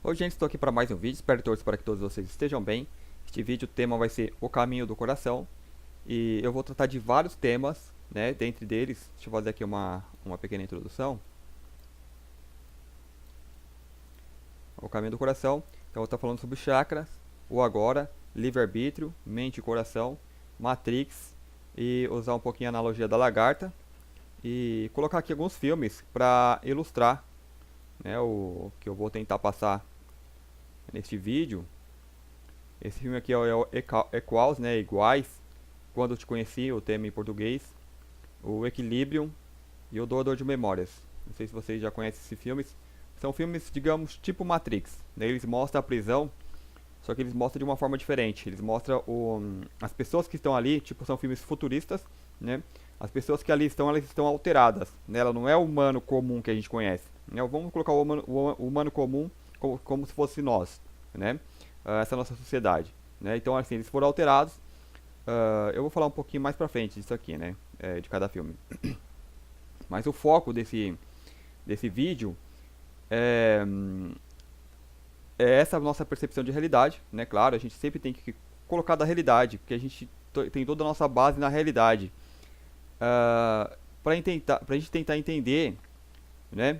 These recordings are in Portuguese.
Oi gente, estou aqui para mais um vídeo, espero todos para que todos vocês estejam bem. Este vídeo, o tema vai ser o caminho do coração. E eu vou tratar de vários temas, né, dentre deles, deixa eu fazer aqui uma pequena introdução. O caminho do coração, então eu vou estar falando sobre chakras, o agora, livre-arbítrio, mente e coração, Matrix, e usar um pouquinho a analogia da lagarta. E colocar aqui alguns filmes para ilustrar, né, o que eu vou tentar passar neste vídeo. Esse filme aqui é o Equals, né, iguais, Quando Eu Te Conheci, o tema em português, o Equilibrium e o Doador de Memórias. Não sei se vocês já conhecem esses filmes. São filmes, digamos, tipo Matrix, né? Eles mostram a prisão, só que eles mostram de uma forma diferente. Eles mostram as pessoas que estão ali, tipo, são filmes futuristas, né? As pessoas que ali estão, elas estão alteradas, né? Ela não é o humano comum que a gente conhece, né? Vamos colocar o humano comum como se fosse nós, né? Essa nossa sociedade, né? Então, assim, eles foram alterados. Eu vou falar um pouquinho mais pra frente disso aqui, né? De cada filme. Mas o foco desse vídeo é, é essa nossa percepção de realidade, né? Claro, a gente sempre tem que colocar da realidade, porque a gente tem toda a nossa base na realidade. Para a gente tentar entender, né?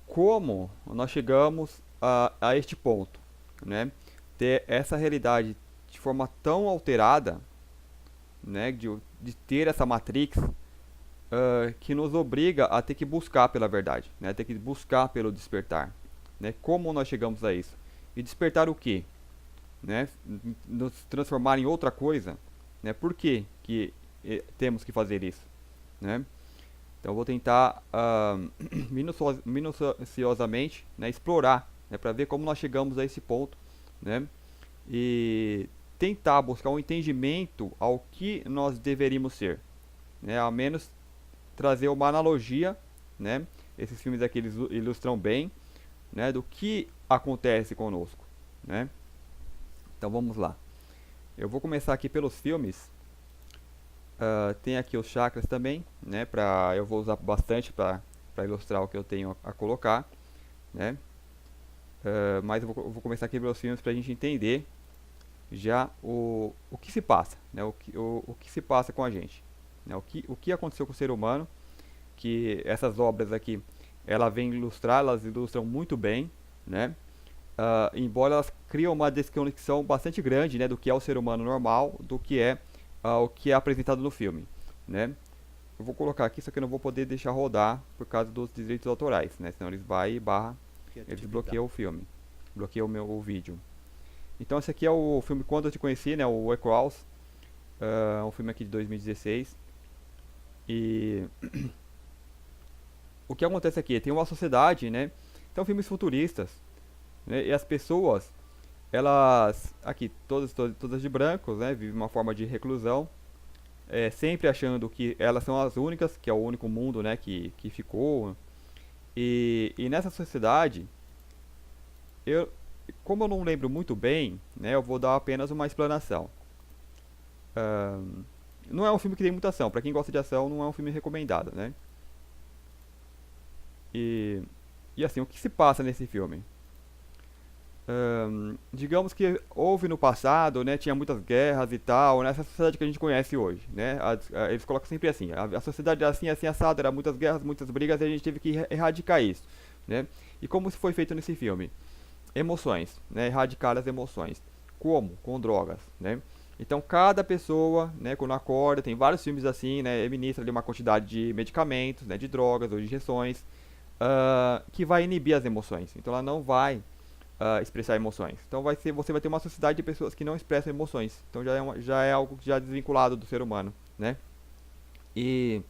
Como nós chegamos a este ponto, né? Ter essa realidade de forma tão alterada, né? De ter essa matrix que nos obriga a ter que buscar pela verdade, né? Ter que buscar pelo despertar, né? Como nós chegamos a isso? E despertar o quê? Né? Nos transformar em outra coisa, né? Por que temos que fazer isso, né? Então eu vou tentar minuciosamente, né, explorar, né, para ver como nós chegamos a esse ponto, né? E tentar buscar um entendimento ao que nós deveríamos ser, né? Ao menos trazer uma analogia, né? Esses filmes aqui eles ilustram bem, né, do que acontece conosco, né? Então vamos lá. Eu vou começar aqui pelos filmes. Tem aqui os chakras também, né? Eu vou usar bastante para ilustrar o que eu tenho a colocar, né? Mas eu vou começar aqui pelos filmes para a gente entender já o que se passa, né? O que se passa com a gente, né? O que aconteceu com o ser humano, que essas obras aqui, ela vem ilustrar, elas ilustram muito bem, né? Embora elas criam uma desconexão bastante grande, né, do que é o ser humano normal, do que é o que é apresentado no filme, né? Eu vou colocar aqui, só que eu não vou poder deixar rodar por causa dos direitos autorais, né? Senão eles vai e barra, eles bloqueiam o filme, bloqueiam o vídeo. Então esse aqui é o filme Quando Eu Te Conheci, né? O Equals, um filme aqui de 2016. E o que acontece aqui? Tem uma sociedade, né? Então filmes futuristas, né? E as pessoas, elas aqui todas de brancos, né? Vivem uma forma de reclusão, sempre achando que elas são as únicas, que é o único mundo, né? Que ficou. E nessa sociedade, eu, como eu não lembro muito bem, né? Eu vou dar apenas uma explanação. Não é um filme que tem muita ação. Para quem gosta de ação, não é um filme recomendado, né? E, e assim, o que se passa nesse filme? Digamos que houve no passado, né, tinha muitas guerras e tal, nessa sociedade que a gente conhece hoje, né, eles colocam sempre assim, a sociedade era assim assada, era muitas guerras, muitas brigas, e a gente teve que erradicar isso, né, e como foi feito nesse filme? Emoções, né, erradicar as emoções, como? Com drogas, né, então cada pessoa, né, quando acorda, tem vários filmes assim, né, ministra ali uma quantidade de medicamentos, né, de drogas ou de injeções, que vai inibir as emoções, então ela não vai expressar emoções. Então você vai ter uma sociedade de pessoas que não expressam emoções. Então já é algo já desvinculado do ser humano, né? E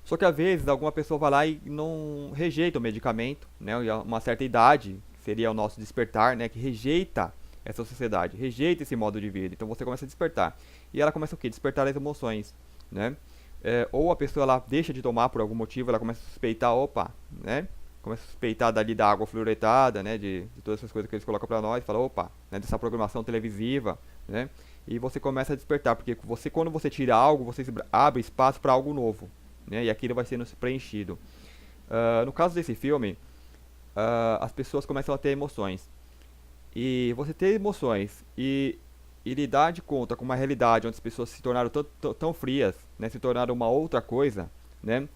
só que às vezes alguma pessoa vai lá e não rejeita o medicamento, né? E uma certa idade, que seria o nosso despertar, né? Que rejeita essa sociedade, rejeita esse modo de vida. Então você começa a despertar. E ela começa o quê? Despertar as emoções, né? Ou a pessoa ela deixa de tomar por algum motivo, ela começa a suspeitar, opa, né? Começa a suspeitar dali da água fluoretada, né, de todas essas coisas que eles colocam pra nós, fala, opa, né, dessa programação televisiva, né, e você começa a despertar, porque quando você tira algo, você abre espaço para algo novo, né, e aquilo vai sendo preenchido. No caso desse filme, as pessoas começam a ter emoções. E você ter emoções e lidar de conta com uma realidade onde as pessoas se tornaram tão frias, né, se tornaram uma outra coisa, né,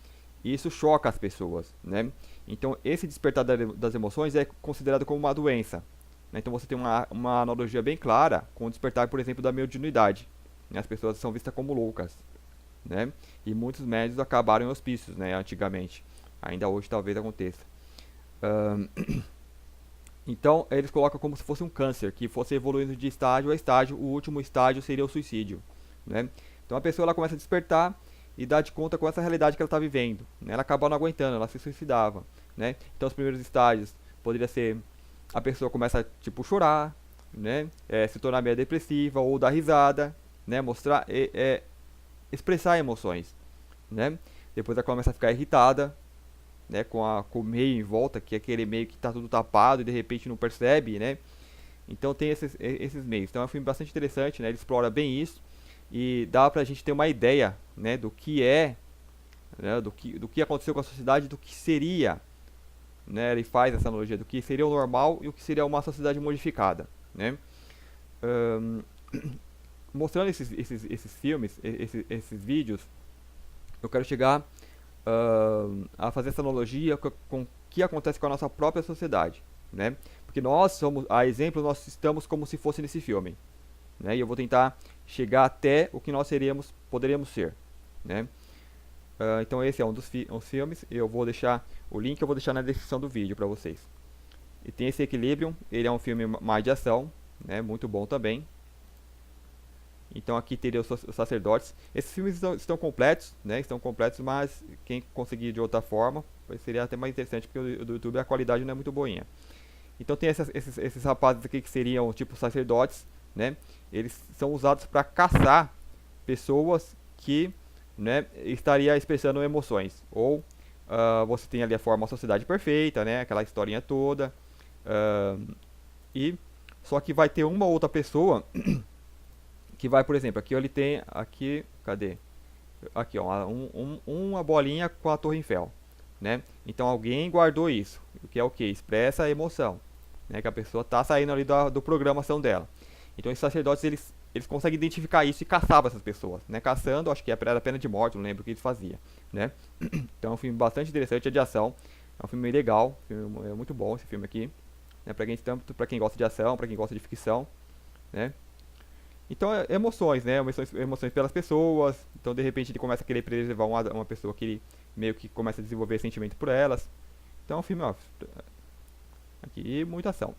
e isso choca as pessoas, né. Então esse despertar das emoções é considerado como uma doença, né. Então você tem uma analogia bem clara com o despertar, por exemplo, da mediunidade, né. As pessoas são vistas como loucas, né, e muitos médios acabaram em hospícios, né, antigamente. Ainda hoje talvez aconteça. Então, eles colocam como se fosse um câncer, que fosse evoluindo de estágio a estágio, o último estágio seria o suicídio, né? Então, a pessoa ela começa a despertar e dá de conta com essa realidade que ela está vivendo, né? Ela acaba não aguentando, ela se suicidava, né? Então, os primeiros estágios poderia ser a pessoa começa a, tipo, chorar, né? Se tornar meio depressiva ou dar risada, né? Mostrar, expressar emoções, né? Depois ela começa a ficar irritada, né, com o meio em volta, que é aquele meio que está tudo tapado e de repente não percebe, né? Então tem esses meios. Então é um filme bastante interessante, né? Ele explora bem isso e dá pra gente ter uma ideia, né, do que é, né, do que aconteceu com a sociedade, do que seria, né? Ele faz essa analogia do que seria o normal e o que seria uma sociedade modificada, né? Ahn, mostrando esses filmes, esses vídeos, eu quero chegar a fazer essa analogia com o que acontece com a nossa própria sociedade, né? Porque nós somos, a exemplo, nós estamos como se fosse nesse filme, né? E eu vou tentar chegar até o que nós poderíamos ser, né? Então esse é um dos filmes. Eu vou deixar o link, eu vou deixar na descrição do vídeo para vocês. E tem esse Equilibrium, ele é um filme mais de ação, né? Muito bom também. Então aqui teria os sacerdotes. Esses filmes estão completos, né? Estão completos, mas quem conseguir de outra forma seria até mais interessante, porque o do YouTube a qualidade não é muito boinha. Então tem esses rapazes aqui que seriam tipo sacerdotes, né? Eles são usados para caçar pessoas que, né, estaria expressando emoções. Ou você tem ali a forma a sociedade perfeita, né? Aquela historinha toda. E só que vai ter uma outra pessoa que vai, por exemplo, aqui ele tem, aqui, cadê? Aqui, ó, uma bolinha com a Torre Eiffel, né? Então alguém guardou isso, o que é o que? Expressa a emoção, né? Que a pessoa tá saindo ali do programação dela. Então os sacerdotes, eles conseguem identificar isso e caçavam essas pessoas, né? Caçando, acho que era pena de morte, não lembro o que eles faziam, né? Então é um filme bastante interessante, é de ação, é um filme legal, é muito bom esse filme aqui, né? Tanto pra quem gosta de ação, pra quem gosta de ficção, né? Então, emoções, né? Emoções pelas pessoas. Então, de repente, ele começa a querer preservar uma pessoa que ele meio que começa a desenvolver sentimento por elas. Então, é um filme, ó, aqui, muita ação.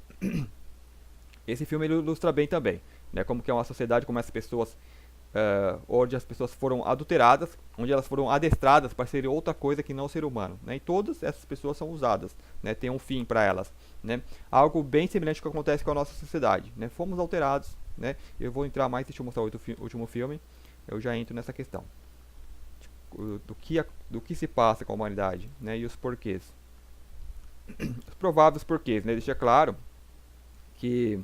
Esse filme ele ilustra bem também, né? Como que é uma sociedade, como essas pessoas, onde as pessoas foram adulteradas, onde elas foram adestradas para serem outra coisa que não ser humano, né? E todas essas pessoas são usadas, né? Tem um fim para elas, né? Algo bem semelhante ao que acontece com a nossa sociedade, né? Fomos alterados, né? Eu vou entrar mais, deixa eu mostrar o último filme, eu já entro nessa questão do que se passa com a humanidade, né? E os porquês, os prováveis porquês, né? Deixa claro que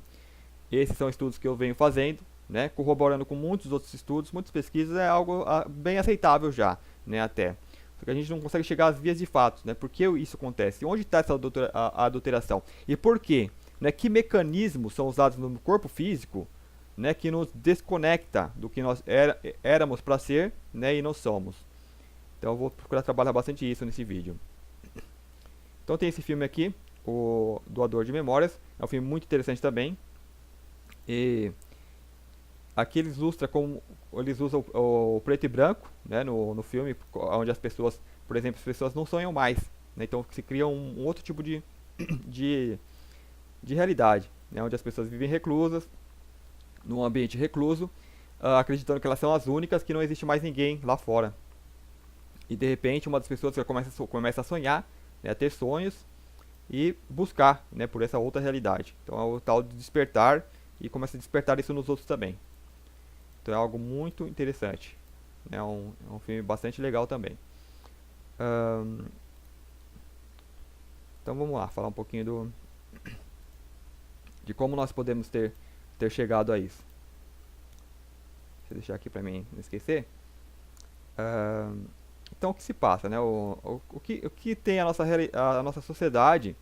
esses são estudos que eu venho fazendo, né? Corroborando com muitos outros estudos, muitas pesquisas, é algo bem aceitável já, né? Até. Só que a gente não consegue chegar às vias de fato, né? Por que isso acontece? Onde está essa adulteração? E por quê? Né? Que mecanismos são usados no corpo físico, né? Que nos desconecta do que nós éramos para ser, né? E não somos. Então eu vou procurar trabalhar bastante isso nesse vídeo. Então tem esse filme aqui, o Doador de Memórias. É um filme muito interessante também. E aqui eles ilustram como eles usam o preto e branco, né, no filme, onde as pessoas, por exemplo, as pessoas não sonham mais, né, então se cria um outro tipo de, de realidade, né, onde as pessoas vivem reclusas, num ambiente recluso, acreditando que elas são as únicas, que não existe mais ninguém lá fora. E de repente uma das pessoas começa a sonhar, né, a ter sonhos e buscar, né, por essa outra realidade. Então é o tal de despertar e começa a despertar isso nos outros também. Então é algo muito interessante. É um filme bastante legal também. Então vamos lá, falar um pouquinho de como nós podemos ter chegado a isso. Deixa eu deixar aqui para mim não esquecer. Então o que se passa, né? O que tem a nossa sociedade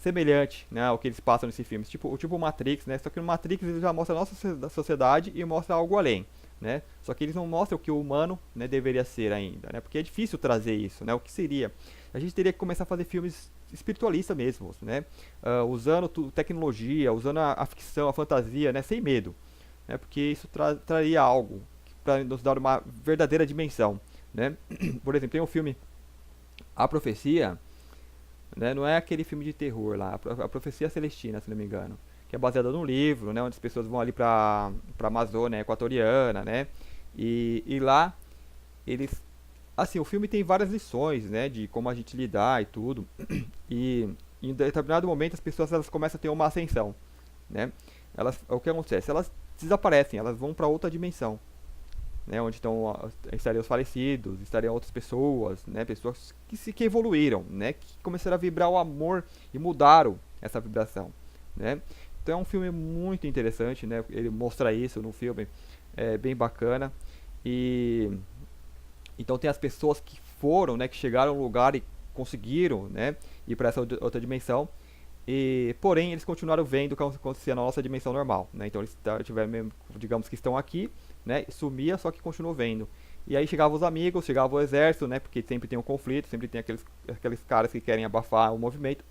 semelhante, né, ao que eles passam nesses filmes, tipo Matrix, né? Só que no Matrix ele já mostra a nossa sociedade e mostra algo além, né? Só que eles não mostram o que o humano, né, deveria ser ainda, né? Porque é difícil trazer isso, né? O que seria? A gente teria que começar a fazer filmes espiritualistas mesmo, né? Usando tecnologia, usando a ficção, a fantasia, né? Sem medo, né? Porque isso traria algo para nos dar uma verdadeira dimensão, né? Por exemplo, tem um filme A Profecia, né? Não é aquele filme de terror lá, a Profecia Celestina, se não me engano, que é baseada num livro, né? Onde as pessoas vão ali para Amazônia Equatoriana, né? E lá eles, assim, o filme tem várias lições, né? De como a gente lidar e tudo. E em determinado momento as pessoas elas começam a ter uma ascensão, né? O que acontece? Elas desaparecem, elas vão para outra dimensão, né, onde estariam os falecidos, estariam outras pessoas, né, pessoas que evoluíram, né, que começaram a vibrar o amor e mudaram essa vibração, né. Então é um filme muito interessante, né, ele mostra isso no filme, é bem bacana. E então tem as pessoas que foram, né, que chegaram no lugar e conseguiram, né, ir para essa outra dimensão. E, porém, eles continuaram vendo o que acontecia na nossa dimensão normal, né? Então eles tiveram, digamos que estão aqui, né? Sumia, só que continuou vendo. E aí chegavam os amigos, chegava o exército, né? Porque sempre tem um conflito, sempre tem aqueles caras que querem abafar o movimento.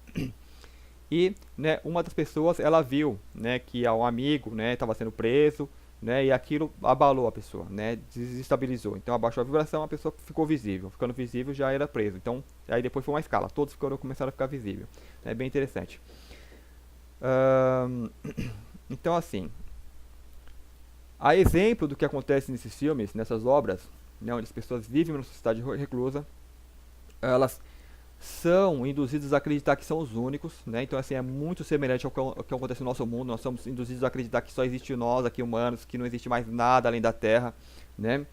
E, né, uma das pessoas, ela viu, né, que um amigo, né, estava sendo preso, né, e aquilo abalou a pessoa, né, desestabilizou. Então abaixou a vibração, a pessoa ficou visível. Ficando visível já era preso. Então, aí depois foi uma escala, todos começaram a ficar visível. É bem interessante. Então, assim, a exemplo do que acontece nesses filmes, nessas obras, né, onde as pessoas vivem numa sociedade reclusa, elas são induzidos a acreditar que são os únicos, né? Então assim é muito semelhante ao que acontece no nosso mundo. Nós somos induzidos a acreditar que só existe nós aqui humanos, que não existe mais nada além da Terra, né?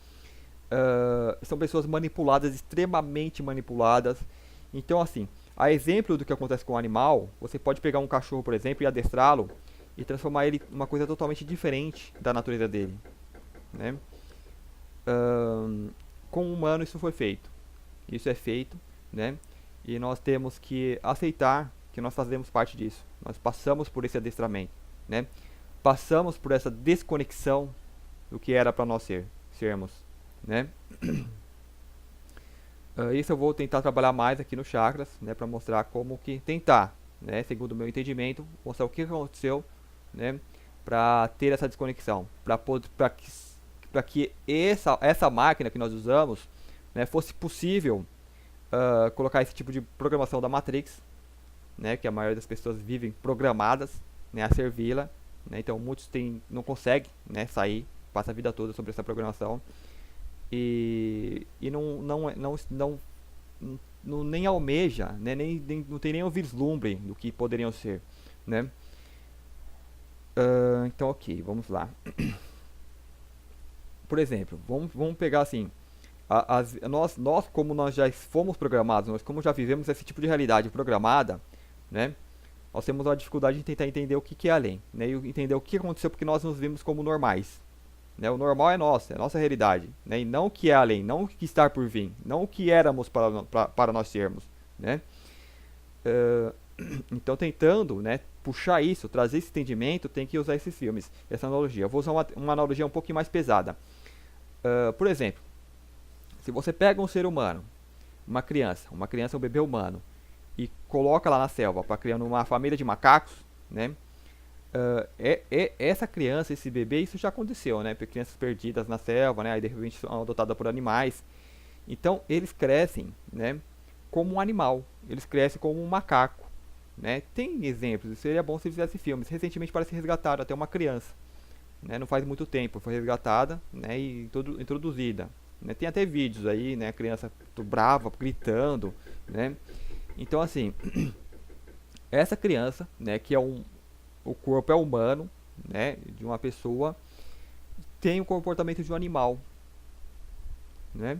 São pessoas manipuladas, extremamente manipuladas. Então assim, a exemplo do que acontece com o animal, você pode pegar um cachorro, por exemplo, e adestrá-lo e transformar ele em uma coisa totalmente diferente da natureza dele, né? Com o humano isso foi feito, isso é feito, né? E nós temos que aceitar que nós fazemos parte disso. Nós passamos por esse adestramento, né? Passamos por essa desconexão do que era para nós sermos, né? Isso eu vou tentar trabalhar mais aqui no chakras, né, para mostrar como que tentar, né, segundo o meu entendimento, mostrar o que aconteceu, né, para ter essa desconexão, para que essa máquina que nós usamos, né, fosse possível colocar esse tipo de programação da Matrix, né, que a maioria das pessoas vivem programadas, né, a servi-la, né, então muitos não conseguem, né, sair, passa a vida toda sobre essa programação e não nem almeja, né, não tem nem o vislumbre do que poderiam ser, né. Então ok, vamos lá. Por exemplo, vamos pegar assim, nós como nós já fomos programados, nós como já vivemos esse tipo de realidade programada, né, nós temos uma dificuldade de tentar entender o que é além, né, e entender o que aconteceu porque nós nos vimos como normais, né, o normal é nosso, é a nossa realidade, né, e não o que é além, não o que está por vir, não o que éramos para nós sermos, né. Então tentando, né, puxar isso, trazer esse entendimento, tem que usar esses filmes, essa analogia. Eu vou usar uma analogia um pouquinho mais pesada. Por exemplo, se você pega um ser humano, uma criança, um bebê humano, e coloca lá na selva para criar uma família de macacos, né? Essa criança, esse bebê, isso já aconteceu, né? Crianças perdidas na selva, né? Aí de repente são adotadas por animais. Então eles crescem, né? Como um animal, eles crescem como um macaco, né? Tem exemplos, seria bom se fizesse filmes. Recentemente parece resgatado até uma criança, né? Não faz muito tempo, foi resgatada, né? E introduzida. Né? Tem até vídeos aí, né? A criança brava, gritando, né? Então assim, essa criança, né? Que é o corpo é humano, né? De uma pessoa, tem o comportamento de um animal, né?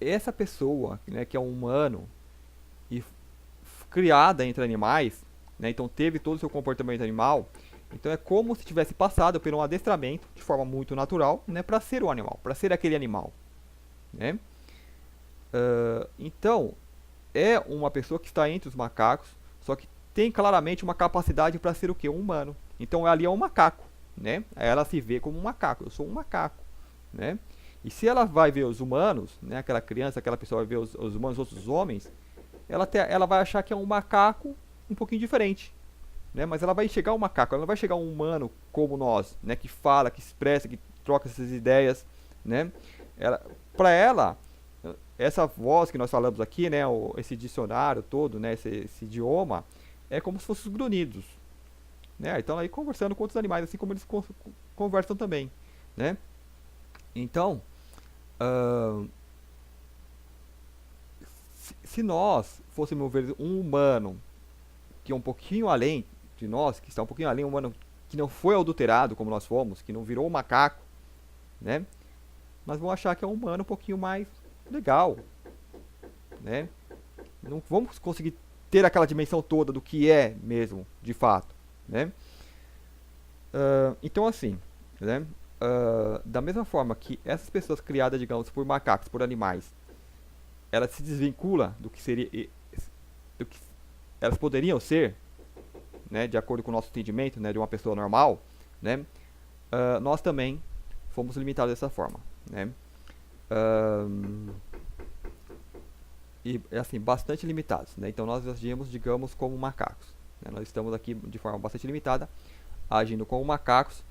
Essa pessoa, né? Que é um humano e criada entre animais, né? Então teve todo o seu comportamento animal. Então é como se tivesse passado por um adestramento de forma muito natural, né, para ser um animal, para ser aquele animal, né? Então é uma pessoa que está entre os macacos, só que tem claramente uma capacidade para ser o quê? Um humano. Então ali é um macaco, né? Ela se vê como um macaco, eu sou um macaco, né? E se ela vai ver os humanos, né? Aquela criança, aquela pessoa vai ver os humanos, outros homens, ela vai achar que é um macaco um pouquinho diferente, né? Mas ela vai enxergar um macaco, ela não vai chegar um humano como nós, né? Que fala, que expressa, que troca essas ideias, né? Para ela, essa voz que nós falamos aqui, né? Esse dicionário todo, né? Esse idioma, é como se fossem os grunhidos, né? Então aí conversando com outros animais, assim como eles conversam também, né? Então, uh, se nós fôssemos ver um humano que é um pouquinho além de nós, que está um pouquinho além, um humano que não foi adulterado como nós fomos, que não virou um macaco, né? Nós vamos achar que é um humano um pouquinho mais legal, né? Não vamos conseguir ter aquela dimensão toda do que é mesmo, de fato, né? Então assim, né? Da mesma forma que essas pessoas criadas, digamos, por macacos, por animais, ela se desvincula do que seria, do que elas poderiam ser, né, de acordo com o nosso entendimento, né, de uma pessoa normal, né, nós também fomos limitados dessa forma, né, e assim, bastante limitados, né, então nós agimos, digamos, como macacos, né, nós estamos aqui de forma bastante limitada, agindo como macacos,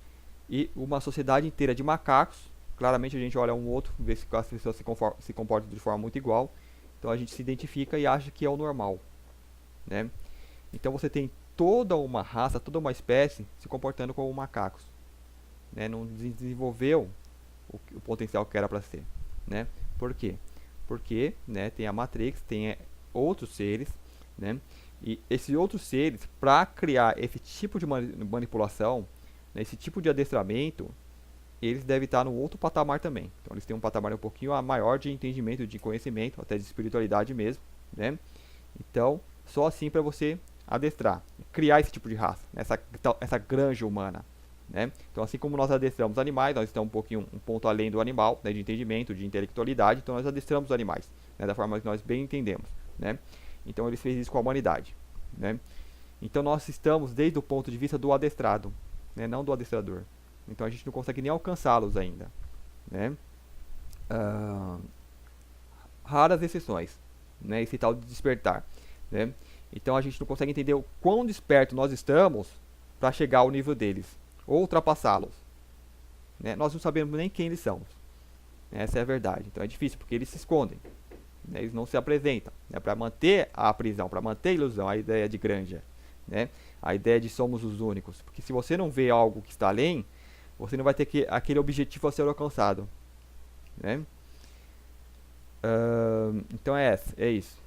e uma sociedade inteira de macacos, claramente a gente olha um outro, vê se as pessoas se comportam de forma muito igual, então a gente se identifica e acha que é o normal, né, então você tem toda uma raça, toda uma espécie se comportando como macacos, né? Não desenvolveu o potencial que era para ser, né? Por quê? Porque, né, tem a Matrix, tem outros seres, né? E esses outros seres, para criar esse tipo de manipulação, né, esse tipo de adestramento, eles devem estar no outro patamar também. Então eles têm um patamar um pouquinho maior de entendimento, de conhecimento, até de espiritualidade mesmo, né? Então, só assim para você adestrar, criar esse tipo de raça, essa granja humana, né? Então, assim como nós adestramos animais, nós estamos um ponto além do animal, né, de entendimento, de intelectualidade, então nós adestramos animais, né, da forma que nós bem entendemos, né? Então, ele fez isso com a humanidade, né? Então, nós estamos desde o ponto de vista do adestrado, né, não do adestrador. Então, a gente não consegue nem alcançá-los ainda, né? Raras exceções, né? Esse tal de despertar, né? Então a gente não consegue entender o quão desperto nós estamos para chegar ao nível deles, ou ultrapassá-los, né? Nós não sabemos nem quem eles são, essa é a verdade. Então é difícil, porque eles se escondem, né? Eles não se apresentam, né? Para manter a prisão, para manter a ilusão, a ideia de granja, né? A ideia de somos os únicos. Porque se você não vê algo que está além, você não vai ter aquele objetivo a ser alcançado, né? Então é isso.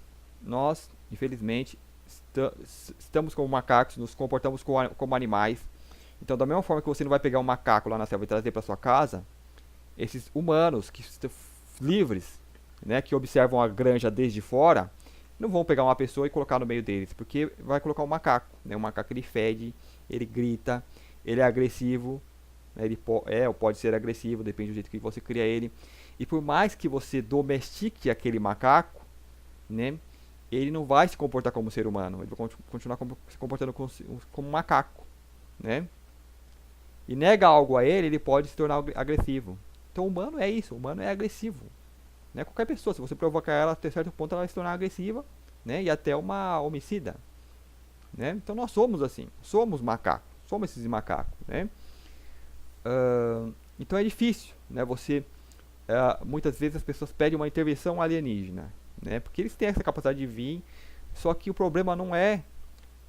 Nós, infelizmente, estamos como macacos, nos comportamos como animais. Então, da mesma forma que você não vai pegar um macaco lá na selva e trazer para sua casa, esses humanos que estão livres, né, que observam a granja desde fora, não vão pegar uma pessoa e colocar no meio deles, porque vai colocar um macaco, né? O macaco ele fede, ele grita, ele é agressivo, né? Ele pode ser agressivo, depende do jeito que você cria ele. E por mais que você domestique aquele macaco, né, ele não vai se comportar como ser humano, ele vai continuar se comportando como um macaco, né? E nega algo a ele, ele pode se tornar agressivo. Então o humano é isso, o humano é agressivo, né? Qualquer pessoa, se você provocar ela até certo ponto, ela vai se tornar agressiva, né? E até uma homicida, né? Então nós somos assim, somos macacos, somos esses macacos, né? Então é difícil, né? Muitas vezes as pessoas pedem uma intervenção alienígena, né? Porque eles têm essa capacidade de vir, só que o problema não é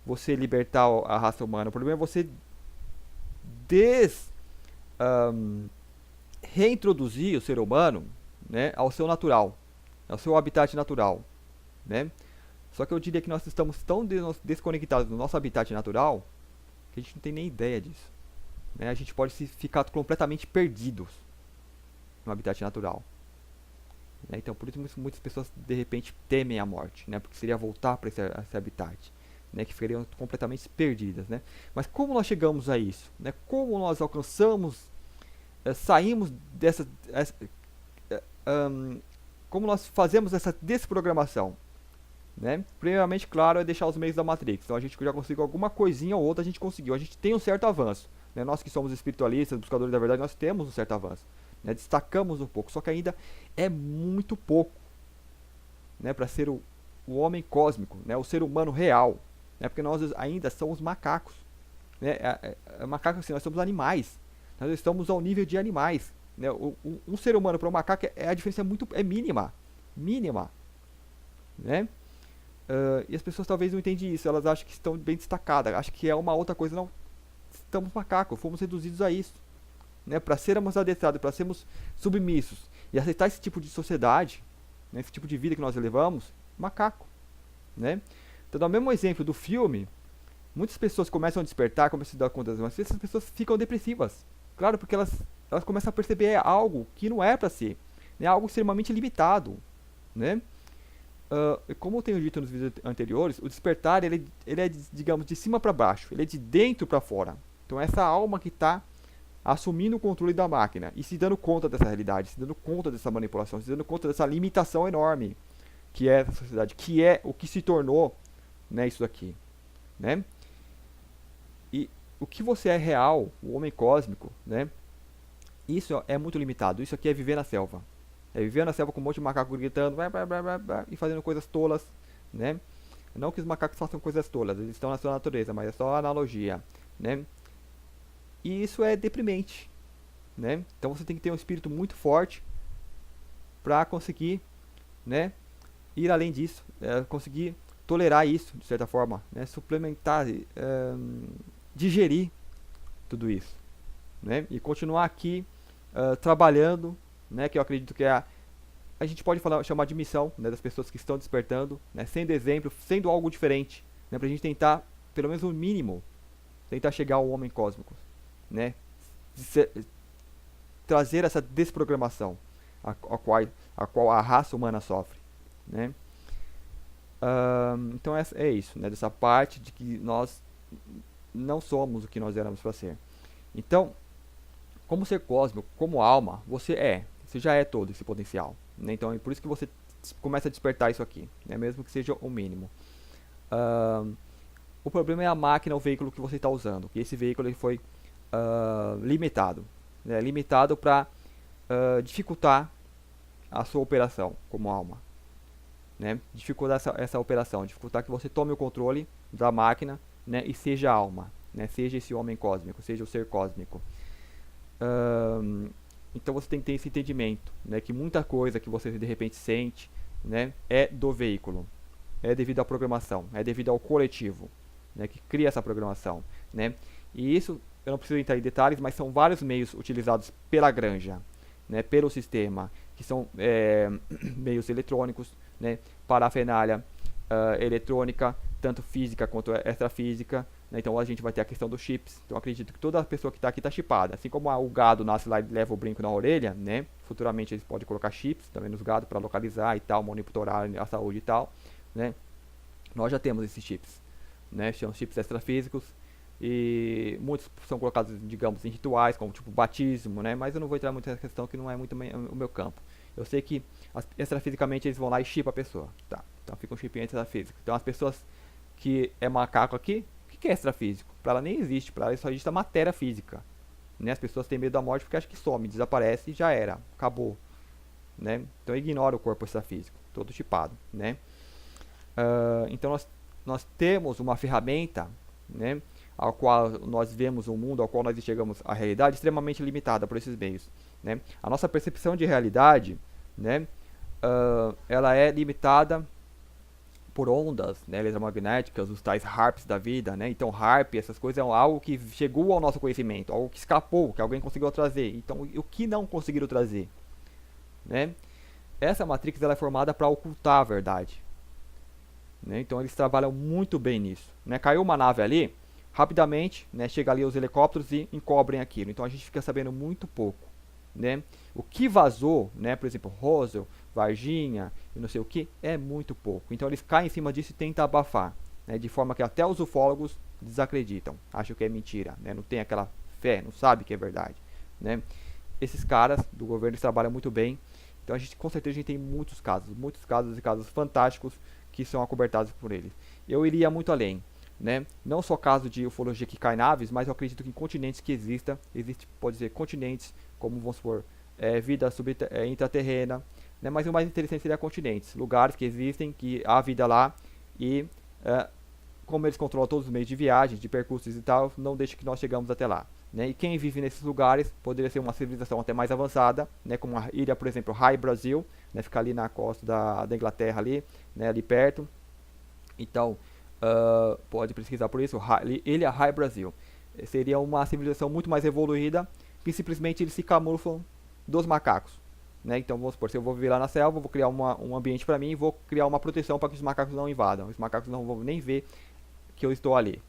você libertar a raça humana, o problema é você reintroduzir o ser humano, né, ao seu natural, ao seu habitat natural, né? Só que eu diria que nós estamos tão desconectados do nosso habitat natural que a gente não tem nem ideia disso, né? A gente pode ficar completamente perdidos no habitat natural, né? Então por isso muitas pessoas de repente temem a morte, né? Porque seria voltar para esse habitat, né? Que ficariam completamente perdidas, né? Mas como nós chegamos a isso, né? Como nós alcançamos, saímos dessa, como nós fazemos essa desprogramação, né? Primeiramente, claro, é deixar os meios da Matrix. Então a gente já conseguiu alguma coisinha ou outra, a gente conseguiu. A gente tem um certo avanço, né? Nós que somos espiritualistas, buscadores da verdade, nós temos um certo avanço, né? Destacamos um pouco, só que ainda é muito pouco, né? Para ser o homem cósmico, né? O ser humano real, né? Porque nós ainda somos macacos, né? Macacos assim, nós somos animais. Nós estamos ao nível de animais, né? Um ser humano para um macaco a diferença é mínima, mínima, né? E as pessoas talvez não entendem isso, elas acham que estão bem destacadas, acham que é uma outra coisa, não. Estamos macacos, fomos reduzidos a isso, né? Para sermos adestrados, para sermos submissos e aceitar esse tipo de sociedade, né? Esse tipo de vida que nós levamos, macaco, né? Então, dá o mesmo exemplo do filme, muitas pessoas começam a despertar, começam a se dar conta, mas essas pessoas ficam depressivas, claro, porque elas começam a perceber algo que não é para ser, né? Algo extremamente limitado, né? Como eu tenho dito nos vídeos anteriores, o despertar ele é, digamos, de cima para baixo, ele é de dentro para fora. Então essa alma que está assumindo o controle da máquina e se dando conta dessa realidade, se dando conta dessa manipulação, se dando conta dessa limitação enorme que é essa sociedade, que é o que se tornou, né, isso daqui, né? E o que você é real, o homem cósmico, né? Isso é muito limitado. Isso aqui é viver na selva. É viver na selva com um monte de macaco gritando e fazendo coisas tolas, né? Não que os macacos façam coisas tolas, eles estão na sua natureza, mas é só analogia, né? E isso é deprimente, né? Então você tem que ter um espírito muito forte para conseguir, né, ir além disso, conseguir tolerar isso de certa forma, né? Suplementar, digerir tudo isso, né? E continuar aqui trabalhando, né? Que eu acredito que a gente pode chamar de missão, né, das pessoas que estão despertando, né, sendo exemplo, sendo algo diferente, né, para a gente tentar, pelo menos o mínimo, tentar chegar ao homem cósmico, né, trazer essa desprogramação a qual a raça humana sofre, né. Então é isso, né, dessa parte de que nós não somos o que nós éramos para ser. Então, como ser cósmico, como alma, você já é todo esse potencial, né? Então é por isso que você começa a despertar isso aqui, né? Mesmo que seja o mínimo. O problema é a máquina, o veículo que você está usando, que esse veículo ele foi limitado, né? Limitado para dificultar a sua operação como alma, né? Dificultar essa operação, dificultar que você tome o controle da máquina, né? E seja a alma, né? Seja esse homem cósmico, seja o ser cósmico. Então você tem que ter esse entendimento, né, que muita coisa que você de repente sente, né, é do veículo, é devido à programação, é devido ao coletivo, né, que cria essa programação, né. E isso eu não preciso entrar em detalhes, mas são vários meios utilizados pela granja, né, pelo sistema, que são meios eletrônicos, né, parafernália eletrônica, tanto física quanto extrafísica, né? Então a gente vai ter a questão dos chips. Então acredito que toda pessoa que está aqui está chipada. Assim como o gado nasce lá e leva o brinco na orelha, né? Futuramente eles podem colocar chips também nos gados para localizar e tal, monitorar a saúde e tal, né? Nós já temos esses chips, né? São chips extrafísicos e muitos são colocados, digamos, em rituais, como tipo batismo, né? Mas eu não vou entrar muito nessa questão que não é muito o meu campo. Eu sei que extrafisicamente eles vão lá e chipam a pessoa, tá? Então fica um chip extrafísico. Então as pessoas que é macaco aqui, o que é extrafísico? Para ela nem existe, para ela só existe a matéria física, né? As pessoas têm medo da morte porque acham que some, desaparece e já era, acabou, né? Então ignora o corpo extrafísico, todo chipado, né? Então nós temos uma ferramenta, né, ao qual nós vemos o mundo, ao qual nós enxergamos a realidade extremamente limitada por esses meios, né? A nossa percepção de realidade, né, ela é limitada por ondas, né, eletromagnéticas, os tais HARPs da vida, né? Então HARP, essas coisas é algo que chegou ao nosso conhecimento, algo que escapou, que alguém conseguiu trazer. Então o que não conseguiram trazer, né? Essa Matrix ela é formada para ocultar a verdade, né? Então eles trabalham muito bem nisso, né? Caiu uma nave ali, rapidamente, né, chega ali os helicópteros e encobrem aquilo. Então a gente fica sabendo muito pouco, né? O que vazou, né, por exemplo, Roswell, Varginha e não sei o que, é muito pouco. Então eles caem em cima disso e tentam abafar, né, de forma que até os ufólogos desacreditam, acham que é mentira, né, não tem aquela fé, não sabe que é verdade, né? Esses caras do governo trabalham muito bem. Então a gente com certeza tem muitos casos e casos fantásticos que são acobertados por eles. Eu iria muito além, né? Não só caso de ufologia que cai naves, mas eu acredito que em continentes que existe, pode ser continentes, como vamos supor, vida intraterrena, né? Mas o mais interessante seria continentes, lugares que existem, que há vida lá e como eles controlam todos os meios de viagem, de percursos e tal, não deixa que nós chegamos até lá. Né? E quem vive nesses lugares poderia ser uma civilização até mais avançada, né? Como a ilha, por exemplo, High Brasil, né? Fica ali na costa da Inglaterra, ali, né? Ali perto. Então, pode pesquisar por isso, Ilha High Brasil. Seria uma civilização muito mais evoluída, que simplesmente eles se camuflam dos macacos. Né? Então, vamos supor, se eu vou viver lá na selva, vou criar um ambiente para mim e vou criar uma proteção para que os macacos não invadam. Os macacos não vão nem ver que eu estou ali.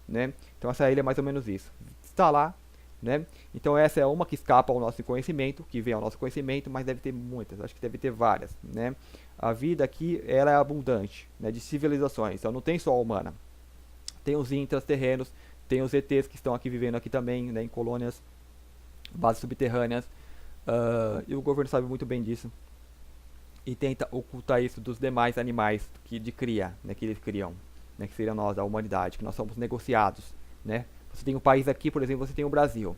Né? Então, essa ilha é mais ou menos isso. Está lá, né? Então essa é uma que escapa ao nosso conhecimento, que vem ao nosso conhecimento, mas deve ter muitas, acho que deve ter várias, né? A vida aqui, ela é abundante, né? De civilizações, então não tem só a humana. Tem os intraterrenos, tem os ETs que estão aqui vivendo aqui também, né? Em colônias, bases subterrâneas, e o governo sabe muito bem disso. E tenta ocultar isso dos demais animais de cria, né? Que eles criam, né? Que seriam nós, a humanidade, que nós somos negociados, né? Você tem um país aqui, por exemplo, você tem o Brasil.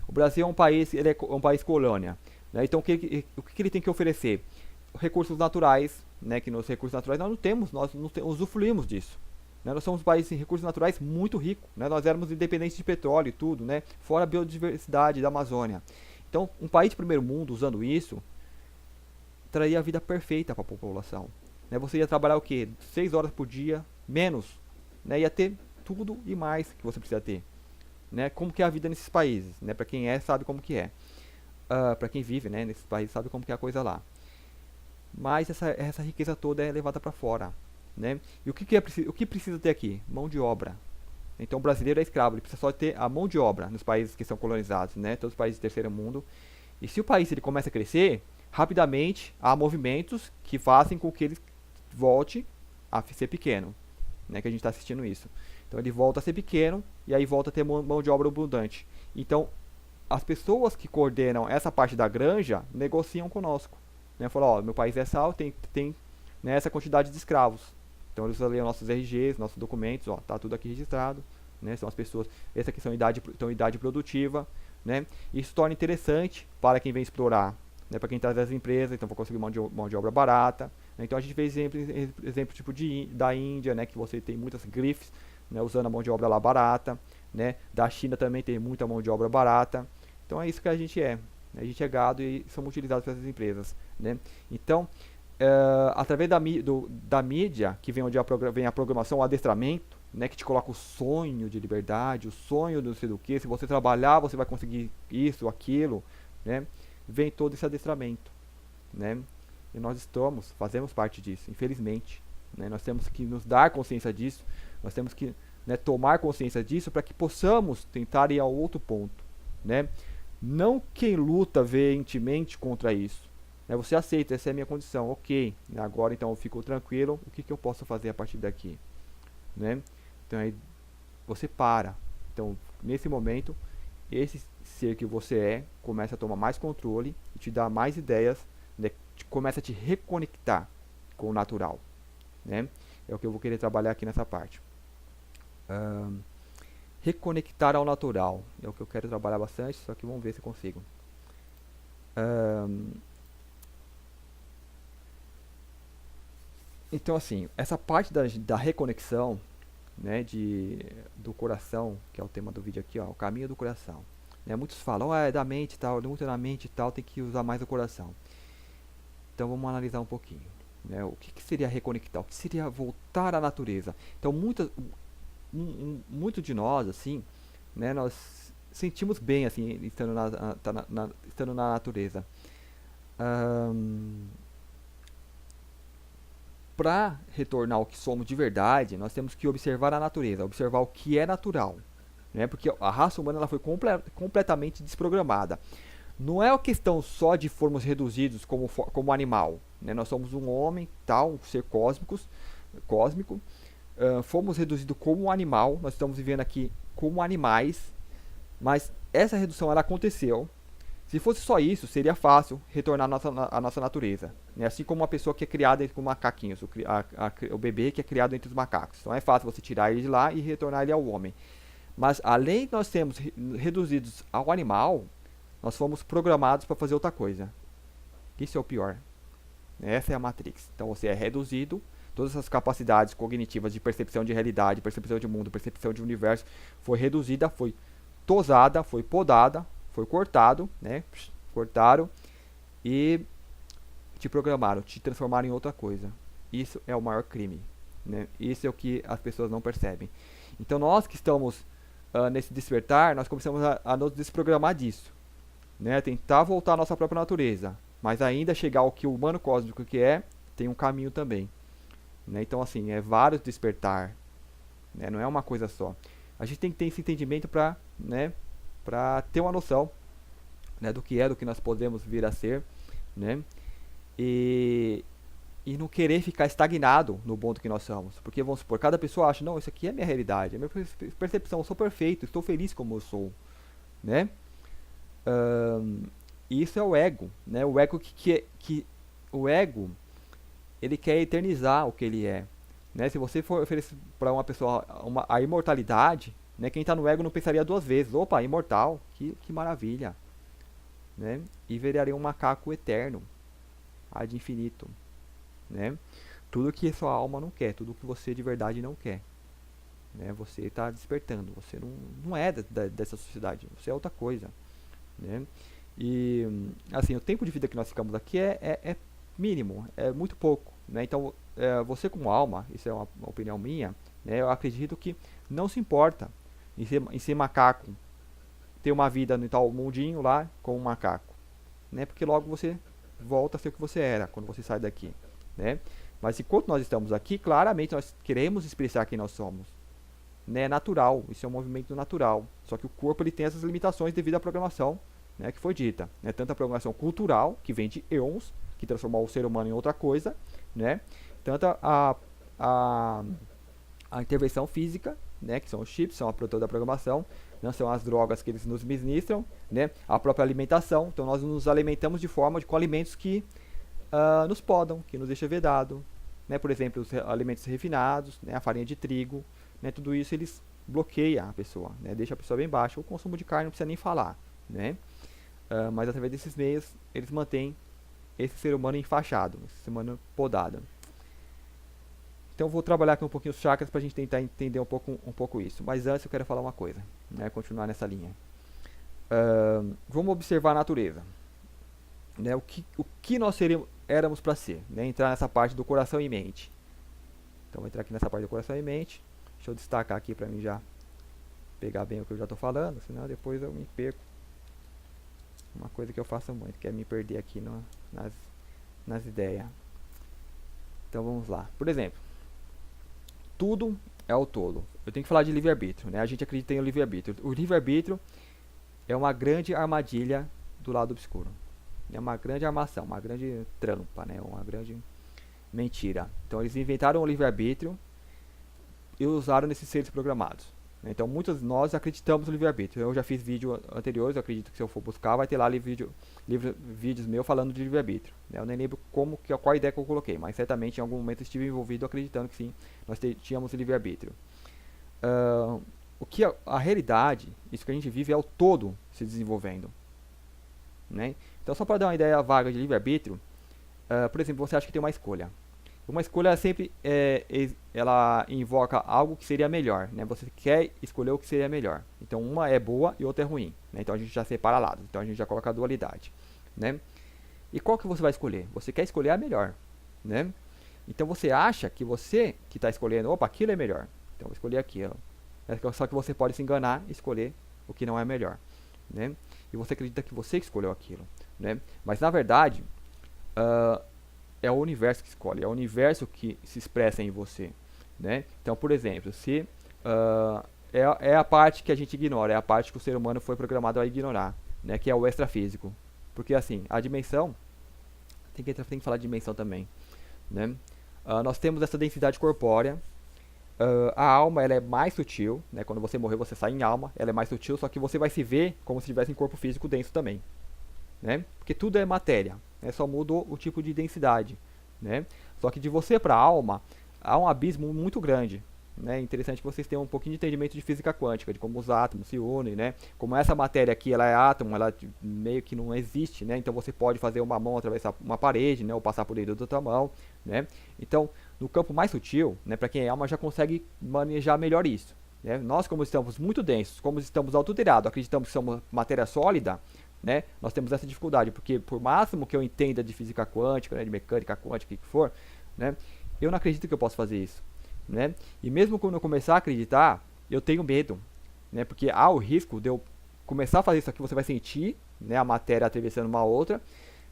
O Brasil é um país, ele é um país colônia. Né? Então, o que ele tem que oferecer? Recursos naturais, né? Que nos recursos naturais nós não usufruímos disso. Né? Nós somos um país em recursos naturais muito rico. Né? Nós éramos independentes de petróleo e tudo, né? Fora a biodiversidade da Amazônia. Então, um país de primeiro mundo usando isso, traria a vida perfeita para a população. Né? Você ia trabalhar o quê? 6 horas por dia, menos. Né? Ia ter tudo e mais que você precisa ter. Né, como que é a vida nesses países, né? Para quem sabe como que é. Para quem vive, né, nesses países sabe como que é a coisa lá. Mas essa riqueza toda é levada para fora, né? E o que precisa ter aqui? Mão de obra. Então o brasileiro é escravo, ele precisa só ter a mão de obra nos países que são colonizados, né? Todos os países do terceiro mundo. E se o país ele começa a crescer, rapidamente há movimentos que fazem com que ele volte a ser pequeno, né? Que a gente está assistindo isso. Então ele volta a ser pequeno e aí volta a ter mão de obra abundante. Então as pessoas que coordenam essa parte da granja negociam conosco. Né? Falam, ó, meu país é tal, tem né, essa quantidade de escravos. Então eles leem nossos RGs, nossos documentos, ó, tá tudo aqui registrado. Né? São as pessoas, essas aqui são idade produtiva. Né? Isso torna interessante para quem vem explorar. Né? Para quem traz as empresas, então vou conseguir mão de obra barata. Né? Então a gente fez exemplo tipo da Índia, né? Que você tem muitas grifes. Né, usando a mão de obra lá barata, né, da China também tem muita mão de obra barata. Então é isso que a gente é. A gente é gado e somos utilizados por essas empresas. Né? Então, através da mídia, que vem onde vem a programação, o adestramento, né, que te coloca o sonho de liberdade, o sonho de não sei do que, se você trabalhar você vai conseguir isso, aquilo, né, vem todo esse adestramento. Né? E nós fazemos parte disso, infelizmente. Né? Nós temos que nos dar consciência disso. Nós temos que, né, tomar consciência disso para que possamos tentar ir ao outro ponto. Né? Não quem luta veementemente contra isso. Né? Você aceita, essa é a minha condição. Ok, agora então eu fico tranquilo. O que eu posso fazer a partir daqui? Né? Então aí você para. Então, nesse momento, esse ser que você é começa a tomar mais controle e te dá mais ideias. Né? Começa a te reconectar com o natural. Né? É o que eu vou querer trabalhar aqui nessa parte. Reconectar ao natural é o que eu quero trabalhar bastante, só que vamos ver se eu consigo. Então assim, essa parte da reconexão, né, do coração, que é o tema do vídeo aqui, ó, o caminho do coração. Né, muitos falam, é da mente e tal, muito na mente e tal, tem que usar mais o coração. Então vamos analisar um pouquinho. Né, o que seria reconectar? O que seria voltar à natureza? Então muito de nós, assim, né, nós sentimos bem, assim, estando na natureza. Para retornar ao que somos de verdade, nós temos que observar a natureza, observar o que é natural. Né, porque a raça humana ela foi completamente desprogramada. Não é uma questão só de formos reduzidos como animal. Né? Nós somos um homem, tal, um ser cósmico. Fomos reduzidos como um animal. Nós estamos vivendo aqui como animais. Mas essa redução ela aconteceu Se fosse só isso, seria fácil retornar à nossa natureza. Né? Assim como uma pessoa que é criada com macaquinhos, o bebê que é criado entre os macacos. Então é fácil você tirar ele de lá e retornar ele ao homem. Mas além de nós sermos reduzidos ao animal, nós fomos programados para fazer outra coisa. Isso é o pior. Essa é a Matrix. Então você é reduzido, todas as capacidades cognitivas de percepção de realidade, percepção de mundo, percepção de universo, foi reduzida, foi tosada, foi podada, foi cortado, né? Cortaram e te programaram, te transformaram em outra coisa. Isso é o maior crime, né? Isso é o que as pessoas não percebem. Então nós que estamos nesse despertar, nós começamos a nos desprogramar disso, né? Tentar voltar à nossa própria natureza, mas ainda chegar ao que o humano cósmico que é, tem um caminho também, né? Então assim, é vários despertar, né? Não é uma coisa só. A gente tem que ter esse entendimento para, né, para ter uma noção, né, do que nós podemos vir a ser, né? E não querer ficar estagnado no ponto que nós somos. Porque vamos supor, cada pessoa acha, não, isso aqui é minha realidade, é minha percepção, eu sou perfeito, estou feliz como eu sou, né? E isso é o ego, né? O ego o ego, ele quer eternizar o que ele é, né? Se você for oferecer para uma pessoa a imortalidade, né? Quem está no ego não pensaria duas vezes, opa, imortal, que maravilha, né? E viraria um macaco eterno, ad infinito, né? Tudo que sua alma não quer, tudo que você de verdade não quer, né? Você está despertando, você não é dessa sociedade, você é outra coisa, né? E assim, o tempo de vida que nós ficamos aqui é mínimo, é muito pouco, né? Então você como alma, isso é uma opinião minha, né? Eu acredito que não se importa em ser macaco, ter uma vida no tal mundinho lá com um macaco, né? Porque logo você volta a ser o que você era quando você sai daqui, né? Mas enquanto nós estamos aqui, claramente nós queremos expressar quem nós somos, né? É natural, isso é um movimento natural. Só que o corpo ele tem essas limitações devido à programação, né, que foi dita, né? Tanto a programação cultural, que vem de eons, que transformou o ser humano em outra coisa, né? Tanto a intervenção física, né, que são os chips, são a produtora da programação, não são as drogas que eles nos ministram, né? A própria alimentação, então nós nos alimentamos com alimentos que nos podam, que nos deixa vedado, né? Por exemplo, os alimentos refinados, né? A farinha de trigo, né? Tudo isso eles bloqueiam a pessoa, né? Deixa a pessoa bem baixa. O consumo de carne não precisa nem falar, né? Mas através desses meios eles mantêm esse ser humano enfaixado, esse ser humano podado. Então vou trabalhar aqui um pouquinho os chakras para a gente tentar entender um pouco isso. Mas antes eu quero falar uma coisa, né? Continuar nessa linha. Vamos observar a natureza, né? O que nós éramos para ser, né? Entrar nessa parte do coração e mente. Então vou entrar aqui nessa parte do coração e mente. Deixa eu destacar aqui para mim já pegar bem o que eu já estou falando, senão depois eu me perco. Uma coisa que eu faço muito, que é me perder aqui nas ideias. Então vamos lá. Por exemplo, tudo é o todo. Eu tenho que falar de livre-arbítrio, né? A gente acredita em livre-arbítrio. O livre-arbítrio é uma grande armadilha do lado obscuro. É uma grande armação, uma grande trampa, né? Uma grande mentira. Então eles inventaram o livre-arbítrio e usaram nesses seres programados. Então muitos de nós acreditamos no livre-arbítrio. Eu já fiz vídeo anteriores, eu acredito que se eu for buscar vai ter lá vídeos meus falando de livre-arbítrio. Eu nem lembro qual ideia que eu coloquei, mas certamente em algum momento estive envolvido acreditando que sim, nós tínhamos livre-arbítrio. A realidade, isso que a gente vive é o todo se desenvolvendo, né? Então só para dar uma ideia vaga de livre-arbítrio, por exemplo, você acha que tem uma escolha. Uma escolha sempre ela invoca algo que seria melhor, né? Você quer escolher o que seria melhor. Então uma é boa e outra é ruim, né? Então a gente já separa lados, então a gente já coloca a dualidade, né? E qual que você vai escolher? Você quer escolher a melhor, né? Então você acha que você que está escolhendo, opa, aquilo é melhor, então vou escolher aquilo. Só que você pode se enganar e escolher o que não é melhor, né? E você acredita que você escolheu aquilo, né? Mas na verdade é o universo que escolhe, é o universo que se expressa em você, né? Então, por exemplo, se é a parte que a gente ignora, é a parte que o ser humano foi programado a ignorar, né? Que é o extrafísico, porque assim, a dimensão tem que falar de dimensão também, né? Nós temos essa densidade corpórea, a alma ela é mais sutil, né? Quando você morrer você sai em alma, ela é mais sutil, só que você vai se ver como se tivesse em corpo físico denso também, né? Porque tudo é matéria, né? Só mudou o tipo de densidade, né? Só que de você para a alma há um abismo muito grande, né? Interessante que vocês tenham um pouquinho de entendimento de física quântica, de como os átomos se unem, né? Como essa matéria aqui, ela é átomo, ela meio que não existe, né? Então você pode fazer uma mão atravessar uma parede, né? Ou passar por dentro da outra mão, né? Então, no campo mais sutil, né? Para quem é alma já consegue manejar melhor isso, né? Nós, como estamos muito densos, como estamos adulterados, acreditamos que somos matéria sólida, né? Nós temos essa dificuldade, porque por máximo que eu entenda de física quântica, né? De mecânica quântica, o que for, né? Eu não acredito que eu possa fazer isso, né? E mesmo quando eu começar a acreditar, eu tenho medo, né? Porque há o risco de eu começar a fazer isso aqui, você vai sentir, né, a matéria atravessando uma outra,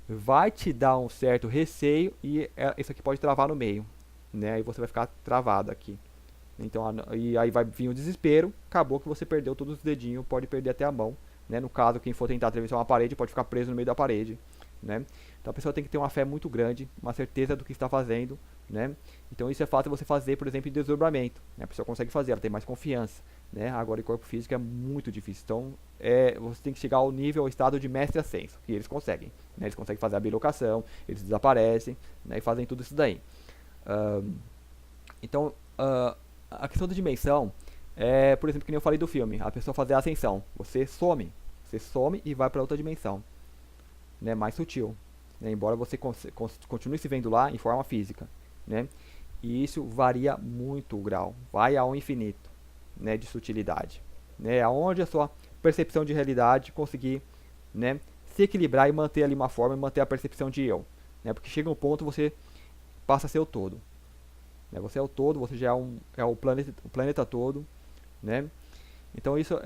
vai te dar um certo receio e isso aqui pode travar no meio, né? E você vai ficar travado aqui. Então, e aí vai vir o desespero, acabou que você perdeu todos os dedinhos, pode perder até a mão, né? No caso, quem for tentar atravessar uma parede pode ficar preso no meio da parede, né? Então a pessoa tem que ter uma fé muito grande, uma certeza do que está fazendo, né? Então isso é fácil você fazer, por exemplo, em desdobramento, né? A pessoa consegue fazer, ela tem mais confiança, né? Agora em corpo físico é muito difícil, então você tem que chegar ao nível, ao estado de mestre ascenso, que eles conseguem, né? Eles conseguem fazer a bilocação, eles desaparecem, né? E fazem tudo isso daí. Então, a questão da dimensão é, por exemplo, que nem eu falei do filme, a pessoa fazer a ascensão, você some e vai para outra dimensão, né, mais sutil, né, embora você continue se vendo lá em forma física, né, e isso varia muito o grau, vai ao infinito, né, de sutilidade, né, aonde a sua percepção de realidade conseguir, né, se equilibrar e manter ali uma forma e manter a percepção de eu, né, porque chega um ponto você passa a ser o todo, né, você é o todo, você já é o planeta todo, né? Então isso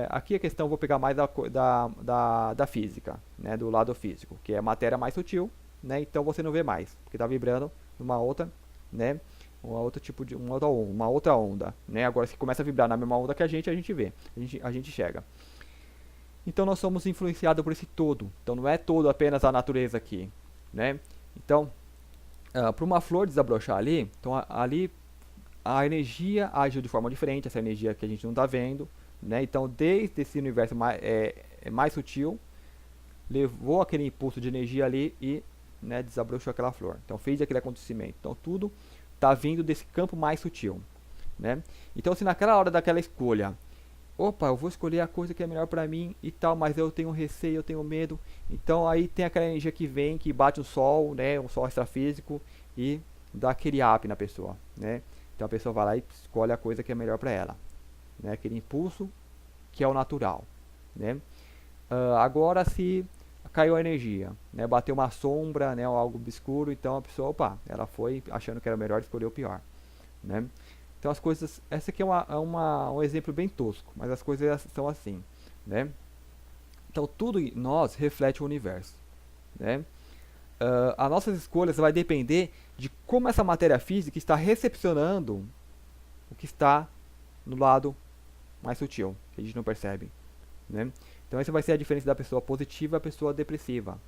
aqui a questão eu vou pegar mais da física, né? Do lado físico, que é matéria mais sutil, né? Então você não vê mais, porque está vibrando numa outra, né? Uma outra onda, né? Agora se começa a vibrar na mesma onda que a gente vê, a gente chega. Então nós somos influenciados por esse todo. Então não é todo apenas a natureza aqui, né? Então para uma flor desabrochar ali, então ali a energia agiu de forma diferente, essa energia que a gente não está vendo, né? Então, desde esse universo mais sutil, levou aquele impulso de energia ali e, né, desabrochou aquela flor. Então, fez aquele acontecimento. Então, tudo está vindo desse campo mais sutil, né? Então, se naquela hora daquela escolha, opa, eu vou escolher a coisa que é melhor para mim e tal, mas eu tenho receio, eu tenho medo. Então, aí tem aquela energia que vem, que bate o sol, né, um sol extrafísico e dá aquele up na pessoa, né? Então a pessoa vai lá e escolhe a coisa que é melhor para ela, né? Aquele impulso que é o natural, né? Agora se caiu a energia, né? Bateu uma sombra, né? Ou algo obscuro, então a pessoa, opa, ela foi achando que era melhor escolher o pior, né? Então as coisas, essa aqui é um exemplo bem tosco, mas as coisas são assim, né? Então tudo em nós reflete o universo, né? As nossas escolhas vai depender de como essa matéria física está recepcionando o que está no lado mais sutil, que a gente não percebe, né? Então essa vai ser a diferença da pessoa positiva e a pessoa depressiva,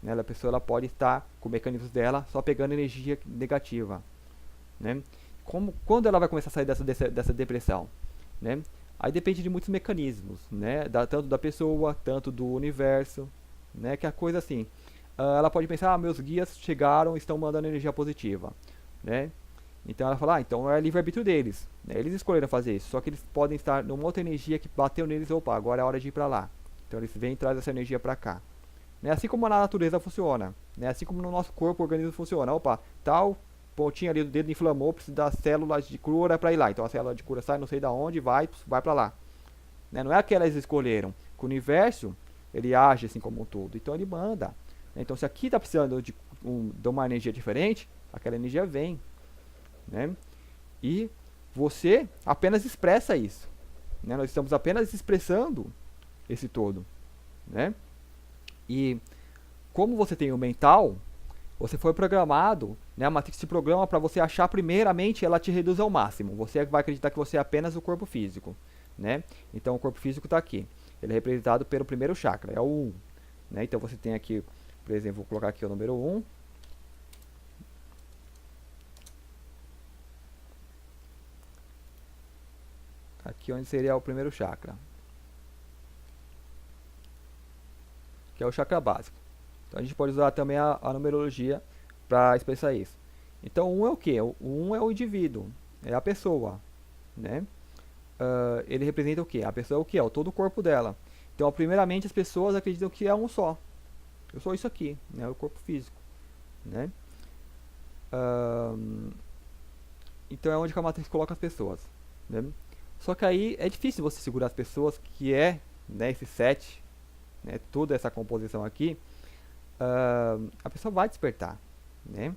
né? A pessoa ela pode estar com mecanismos dela só pegando energia negativa, né? Quando ela vai começar a sair dessa depressão, né? Aí depende de muitos mecanismos, né? Tanto da pessoa, tanto do universo, né? Que a coisa assim, ela pode pensar, meus guias chegaram e estão mandando energia positiva, né? Então ela fala, então é livre-arbítrio deles, né? Eles escolheram fazer isso, só que eles podem estar numa outra energia que bateu neles, opa, agora é hora de ir para lá. Então eles vêm e trazem essa energia para cá. Né? Assim como na natureza funciona, né? Assim como no nosso corpo, o organismo funciona, opa, tal pontinha ali do dedo inflamou, precisa das células de cura para ir lá. Então a célula de cura sai não sei da onde, vai para lá. Né? Não é que elas escolheram, que o universo ele age assim como um todo, então ele manda. Então se aqui está precisando de uma energia diferente, aquela energia vem, né? E você apenas expressa isso, né? Nós estamos apenas expressando esse todo, né? E como você tem o mental, você foi programado, né? A Matrix te programa para você achar primeiramente, ela te reduz ao máximo. Você vai acreditar que você é apenas o corpo físico, né? Então o corpo físico está aqui. Ele é representado pelo primeiro chakra, é o 1, né? Então você tem aqui, por exemplo, vou colocar aqui o número 1. Aqui onde seria o primeiro chakra, que é o chakra básico. Então a gente pode usar também a numerologia para expressar isso. Então 1 é o que? O 1 é o indivíduo, é a pessoa, né? Ele representa o que? A pessoa é o que? É o todo o corpo dela. Então, primeiramente, as pessoas acreditam que é um só. Eu sou isso aqui, né? O corpo físico, né? Então é onde que a Matrix coloca as pessoas, né? Só que aí é difícil você segurar as pessoas, que é, né, esse 7, né, toda essa composição aqui. A pessoa vai despertar, né?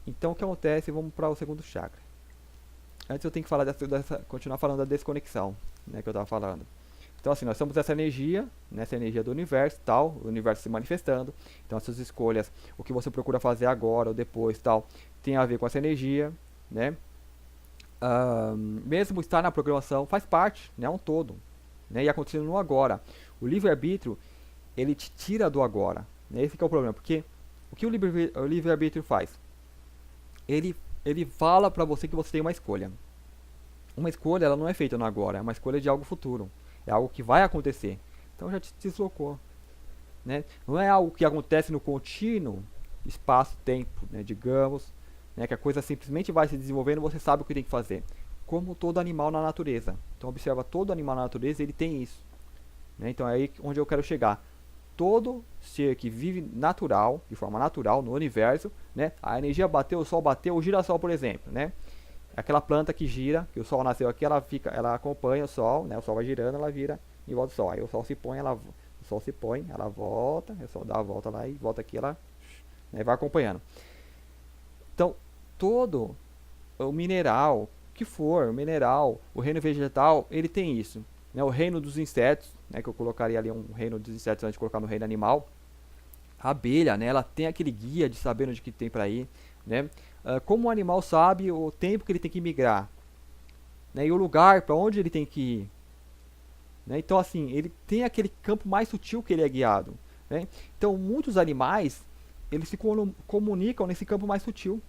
Então o que acontece? Vamos para o segundo chakra. Antes eu tenho que falar continuar falando da desconexão, né, que eu estava falando. Então assim, nós temos essa energia, né, essa energia do universo, tal, o universo se manifestando. Então as suas escolhas, o que você procura fazer agora ou depois, tal, tem a ver com essa energia, né? Mesmo estar na programação faz parte, né, um todo, né, e acontecendo no agora. O livre-arbítrio, ele te tira do agora, né? Esse que é o problema, porque o que o livre-arbítrio faz? Ele fala pra você que você tem uma escolha. Uma escolha, ela não é feita no agora, é uma escolha de algo futuro. É algo que vai acontecer. Então já te deslocou, né? Não é algo que acontece no contínuo espaço-tempo, né? Digamos, né? Que a coisa simplesmente vai se desenvolvendo e você sabe o que tem que fazer. Como todo animal na natureza. Então observa, todo animal na natureza, ele tem isso, né? Então é aí onde eu quero chegar. Todo ser que vive natural, de forma natural no universo, né? A energia bateu, o sol bateu, o girassol, por exemplo, né? Aquela planta que gira, que o sol nasceu aqui, ela acompanha o sol, né? O sol vai girando, ela vira em volta do sol. Aí o sol se põe, ela volta, o sol dá a volta lá e volta aqui, ela, né, vai acompanhando. Então, todo o mineral, que for, o mineral, o reino vegetal, ele tem isso, né? O reino dos insetos, né, que eu colocaria ali um reino dos insetos antes de colocar no reino animal. A abelha, né, ela tem aquele guia de saber onde que tem para ir, né? Como o animal sabe o tempo que ele tem que migrar, né, e o lugar para onde ele tem que ir, né? Então assim, ele tem aquele campo mais sutil que ele é guiado, né? Então muitos animais, eles se comunicam nesse campo mais sutil,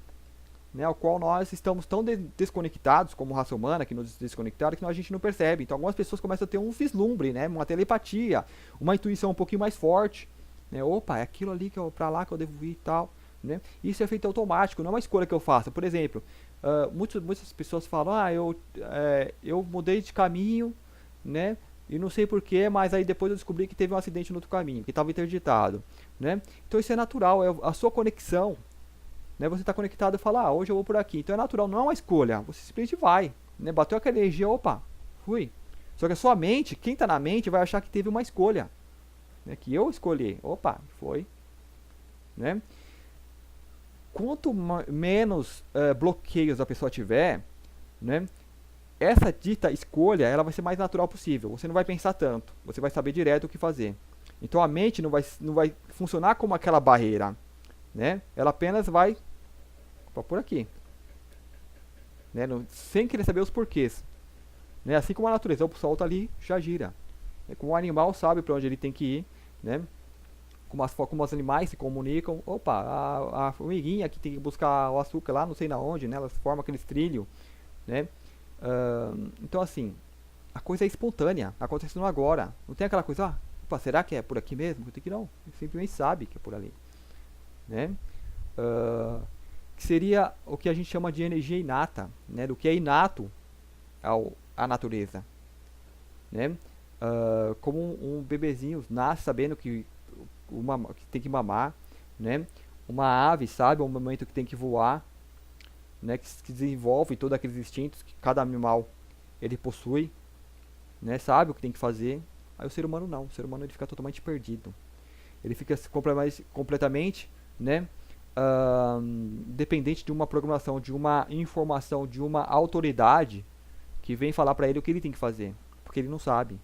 né, ao qual nós estamos tão desconectados, como raça humana, que nos desconectaram, que a gente não percebe. Então algumas pessoas começam a ter um vislumbre, né, uma telepatia, uma intuição um pouquinho mais forte, né? Opa, é aquilo ali que eu, pra lá que eu devo ir e tal, né? Isso é feito automático, não é uma escolha que eu faço. Por exemplo, muitas pessoas falam, eu mudei de caminho, né, e não sei porquê, mas aí depois eu descobri que teve um acidente no outro caminho, que estava interditado, né? Então isso é natural, é a sua conexão, né? Você está conectado e fala, hoje eu vou por aqui. Então é natural, não é uma escolha. Você simplesmente vai, né? Bateu aquela energia, opa, fui. Só que a sua mente, quem está na mente, vai achar que teve uma escolha, né? Que eu escolhi, opa, foi, né? Quanto menos bloqueios a pessoa tiver, né? Essa dita escolha, ela vai ser mais natural possível. Você não vai pensar tanto, você vai saber direto o que fazer. Então a mente não vai funcionar como aquela barreira, né? Ela apenas vai por aqui, né? Sem querer saber os porquês, né? Assim como a natureza, o sol tá ali, já gira, né? Como o animal sabe para onde ele tem que ir, né? Como os animais se comunicam, opa, a formiguinha que tem que buscar o açúcar lá, não sei na onde, né? Ela forma aqueles trilhos, né? Então assim, a coisa é espontânea, acontecendo agora, não tem aquela coisa, opa, será que é por aqui mesmo? Tem que não, ele simplesmente sabe que é por ali, né? Que seria o que a gente chama de energia inata, né? Do que é inato à natureza, né? Como um bebezinho nasce sabendo que tem que mamar, né? Uma ave sabe o momento que tem que voar, né? Que desenvolve todos aqueles instintos que cada animal ele possui, né? Sabe o que tem que fazer. Aí o ser humano não, o ser humano ele fica totalmente perdido, ele fica completamente, né? Dependente de uma programação, de uma informação, de uma autoridade que vem falar para ele o que ele tem que fazer, porque ele não sabe,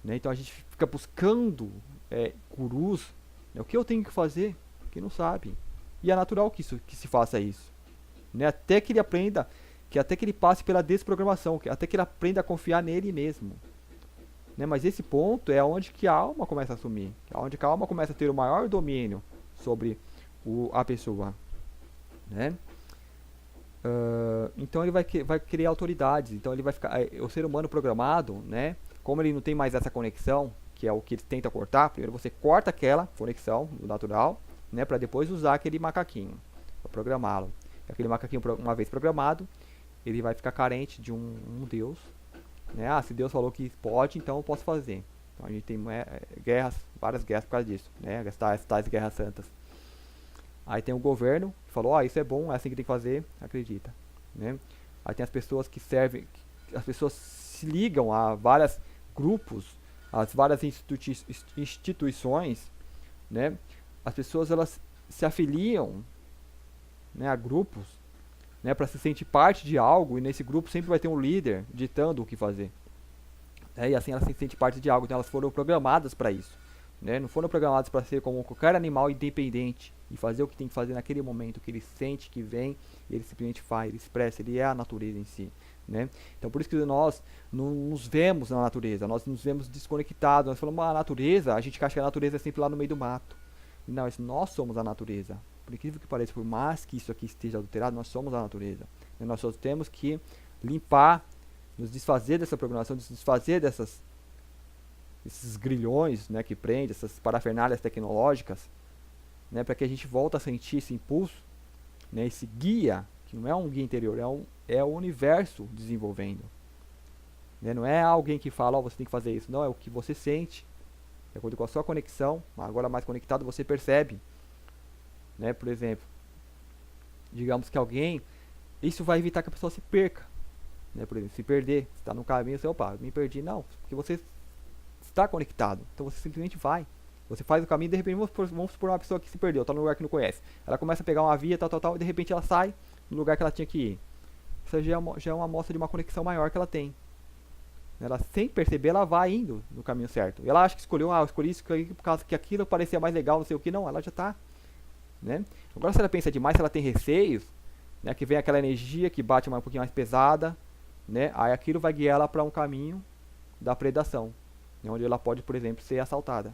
né? Então a gente fica buscando gurus, né? O que eu tenho que fazer, porque não sabe, e é natural que se faça isso, né? Até que ele aprenda, até que ele passe pela desprogramação, até que ele aprenda a confiar nele mesmo, né? Mas esse ponto é onde que a alma começa a assumir, é onde que a alma começa a ter o maior domínio sobre a pessoa, né? Então ele vai criar autoridades. Então ele vai ficar, o ser humano programado, né? Como ele não tem mais essa conexão, que é o que ele tenta cortar, primeiro você corta aquela conexão do natural, né, para depois usar aquele macaquinho, para programá-lo. Aquele macaquinho, uma vez programado, ele vai ficar carente de um Deus, né? Se Deus falou que pode, então eu posso fazer. Então a gente tem guerras, várias guerras por causa disso, né? As tais guerras santas. Aí tem o governo que falou, isso é bom, é assim que tem que fazer, acredita, né? Aí tem as pessoas que servem, as pessoas se ligam a vários grupos, as várias instituições, né? As pessoas elas se afiliam, né, a grupos, né, para se sentir parte de algo, e nesse grupo sempre vai ter um líder ditando o que fazer. E assim elas se sentem parte de algo, então elas foram programadas para isso. Né? Não foram programadas para ser como qualquer animal independente e fazer o que tem que fazer naquele momento, que ele sente, que vem, e ele simplesmente faz, ele expressa, ele é a natureza em si. Né? Então por isso que nós não nos vemos na natureza, nós nos vemos desconectados, nós falamos a natureza, a gente acha que a natureza é sempre lá no meio do mato. Não, nós somos a natureza. Por incrível que pareça, por mais que isso aqui esteja adulterado, nós somos a natureza. E nós só temos que limpar, nos desfazer dessa programação, nos desfazer desses grilhões, né, que prendem, essas parafernálias tecnológicas, né, para que a gente volte a sentir esse impulso, né, esse guia, que não é um guia interior, é o universo desenvolvendo. Né, não é alguém que fala, você tem que fazer isso. Não, é o que você sente. De acordo com a sua conexão, agora mais conectado, você percebe. Né, por exemplo, digamos que alguém, isso vai evitar que a pessoa se perca. Né, por exemplo, se perder, você está no caminho, você, opa, me perdi. Não, porque você está conectado. Então você simplesmente vai. Você faz o caminho e de repente, vamos supor uma pessoa que se perdeu, está num lugar que não conhece. Ela começa a pegar uma via, tal, e de repente ela sai no lugar que ela tinha que ir. Isso já é uma amostra de uma conexão maior que ela tem. Ela, sem perceber, ela vai indo no caminho certo. E ela acha que escolheu, eu escolhi isso por causa que aquilo parecia mais legal, não sei o que. Não, ela já está. Né? Agora se ela pensa demais, se ela tem receios, né, que vem aquela energia que bate um pouquinho mais pesada, né, aí aquilo vai guiar ela para um caminho da predação, né, onde ela pode, por exemplo, ser assaltada.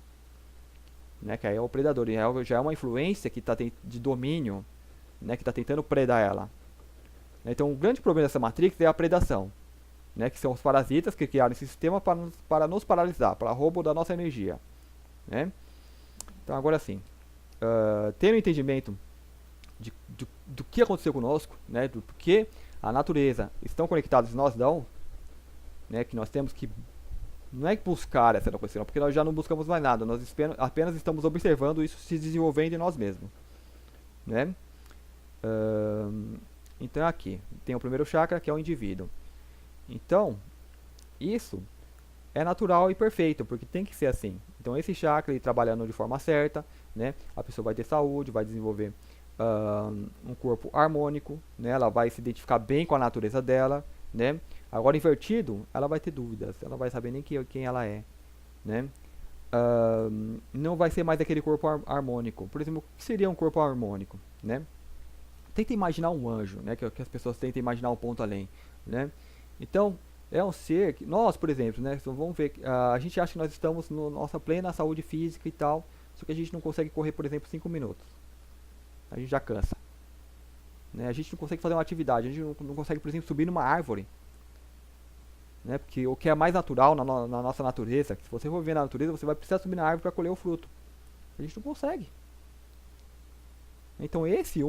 Né, que aí é o predador, já é uma influência que tá de domínio, né, que está tentando predar ela. Então o grande problema dessa Matrix é a predação, né, que são os parasitas que criaram esse sistema para nos paralisar, para roubo da nossa energia. Né? Então agora sim, tendo entendimento do que aconteceu conosco, né, do porquê a natureza estão conectados e nós não, né, que nós temos que, não é buscar essa coisa, porque nós já não buscamos mais nada, nós apenas estamos observando isso se desenvolvendo em nós mesmos. Né? Então aqui tem o primeiro chakra, que é o indivíduo. Então, isso é natural e perfeito, porque tem que ser assim. Então esse chakra, ele trabalhando de forma certa, né, a pessoa vai ter saúde, vai desenvolver um corpo harmônico, né, ela vai se identificar bem com a natureza dela, né. Agora invertido, ela vai ter dúvidas, ela vai saber nem quem ela é, né. Não vai ser mais aquele corpo harmônico. Por exemplo, o que seria um corpo harmônico, né? Tenta imaginar um anjo, né, que as pessoas tentam imaginar um ponto além, né. Então é um ser que nós, por exemplo, né, então vamos ver, a gente acha que nós estamos na nossa plena saúde física e tal, só que a gente não consegue correr, por exemplo, 5 minutos. A gente já cansa. Né? A gente não consegue fazer uma atividade, a gente não consegue, por exemplo, subir numa árvore. Né? Porque o que é mais natural na nossa natureza, que se você for ver na natureza, você vai precisar subir na árvore para colher o fruto. A gente não consegue. Então esse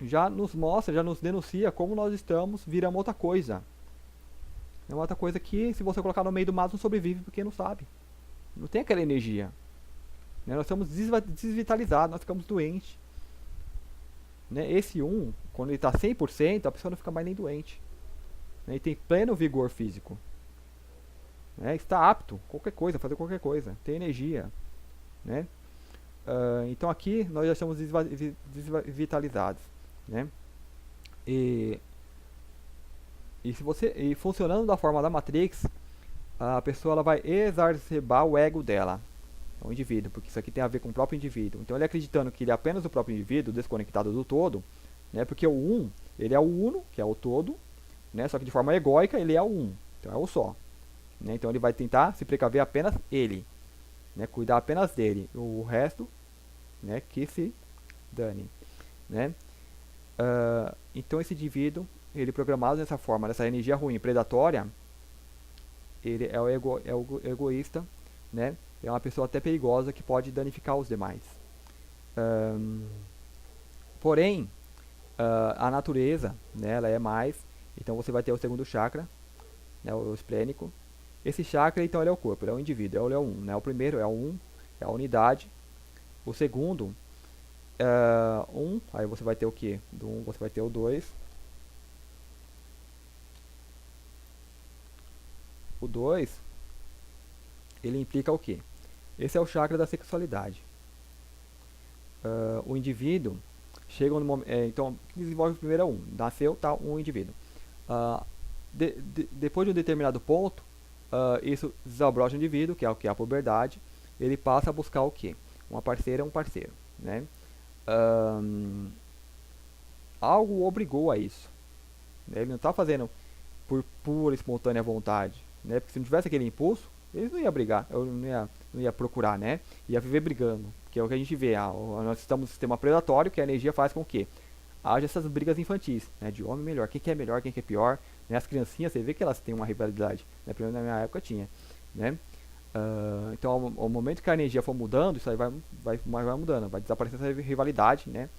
já nos mostra, já nos denuncia como nós estamos, viramos outra coisa. É uma outra coisa que, se você colocar no meio do mato, não sobrevive porque não sabe. Não tem aquela energia. Né? Nós estamos desvitalizados, nós ficamos doentes. Né? Esse quando ele está 100%, a pessoa não fica mais nem doente. Né? E tem pleno vigor físico. Né? Está apto a qualquer coisa, fazer qualquer coisa. Tem energia. Né? Então aqui nós já estamos desvitalizados. Né? E funcionando da forma da Matrix, a pessoa ela vai exacerbar o ego dela, o indivíduo, porque isso aqui tem a ver com o próprio indivíduo. Então ele acreditando que ele é apenas o próprio indivíduo, desconectado do todo, né? Porque o ele é o uno, que é o todo, né? Só que de forma egóica ele é o então é o só. Né? Então ele vai tentar se precaver apenas ele, né? Cuidar apenas dele, o resto, né? Que se dane, né? Então esse indivíduo, ele programado dessa forma, dessa energia ruim, predatória, ele é o egoísta, né? É uma pessoa até perigosa que pode danificar os demais. Porém, a natureza, né, ela é mais. Então você vai ter o segundo chakra, né, o esplênico. Esse chakra, então, ele é o corpo, ele é o indivíduo, ele é o 1. Né? O primeiro é o 1, é a unidade. O segundo, 1, aí você vai ter o que? Do 1 você vai ter o 2. O 2, ele implica o que? Esse é o chakra da sexualidade. O indivíduo chega no momento. Então, quem desenvolve o primeiro é 1. Nasceu, tá, um indivíduo. Depois de um determinado ponto, isso desabrocha o indivíduo, que é o que é a puberdade. Ele passa a buscar o que? Uma parceira, um parceiro. Né? Algo obrigou a isso. Né? Ele não está fazendo por pura espontânea vontade. Né? Porque se não tivesse aquele impulso, ele não ia brigar, eu não ia procurar, né? Ia viver brigando, que é o que a gente vê. Nós estamos no sistema predatório, que a energia faz com que haja essas brigas infantis, né? De homem melhor, quem que é melhor, quem que é pior. Né? As criancinhas, você vê que elas têm uma rivalidade, né? Pelo menos na minha época tinha, né? Então, ao momento que a energia for mudando, isso aí vai mudando, vai desaparecendo essa rivalidade, né?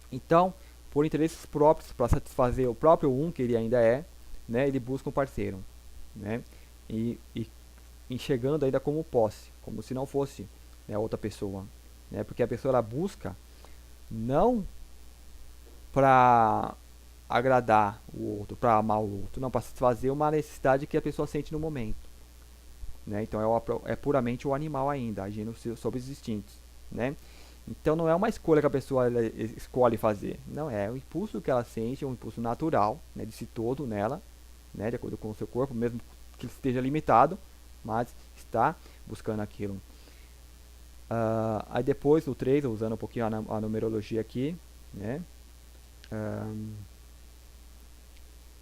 Então, por interesses próprios, para satisfazer o próprio que ele ainda é, né? Ele busca um parceiro, né? E enxergando ainda como posse, como se não fosse, né, outra pessoa, né? Porque a pessoa ela busca não para agradar o outro, para amar o outro, não, para satisfazer uma necessidade que a pessoa sente no momento, né? Então é puramente o animal ainda, agindo sobre os instintos, né? Então não é uma escolha que a pessoa escolhe fazer, não, é o impulso que ela sente, é um impulso natural, né, de si todo nela, né, de acordo com o seu corpo, mesmo que ele esteja limitado, mas está buscando aquilo. Aí depois o 3, usando um pouquinho a numerologia aqui, né?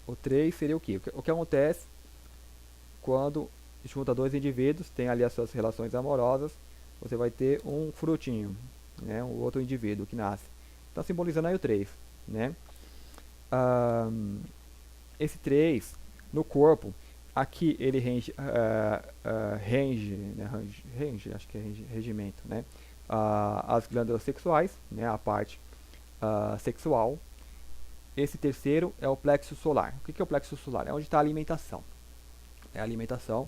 O 3 seria o que? O que acontece quando junta dois indivíduos, tem ali as suas relações amorosas, você vai ter um frutinho, né? O outro indivíduo que nasce. Está simbolizando aí o 3, né? Esse 3 no corpo, aqui ele range, acho que é regimento, né? As glândulas sexuais, né? A parte sexual. Esse terceiro é o plexo solar. O que é o plexo solar? É onde está a alimentação. É a alimentação.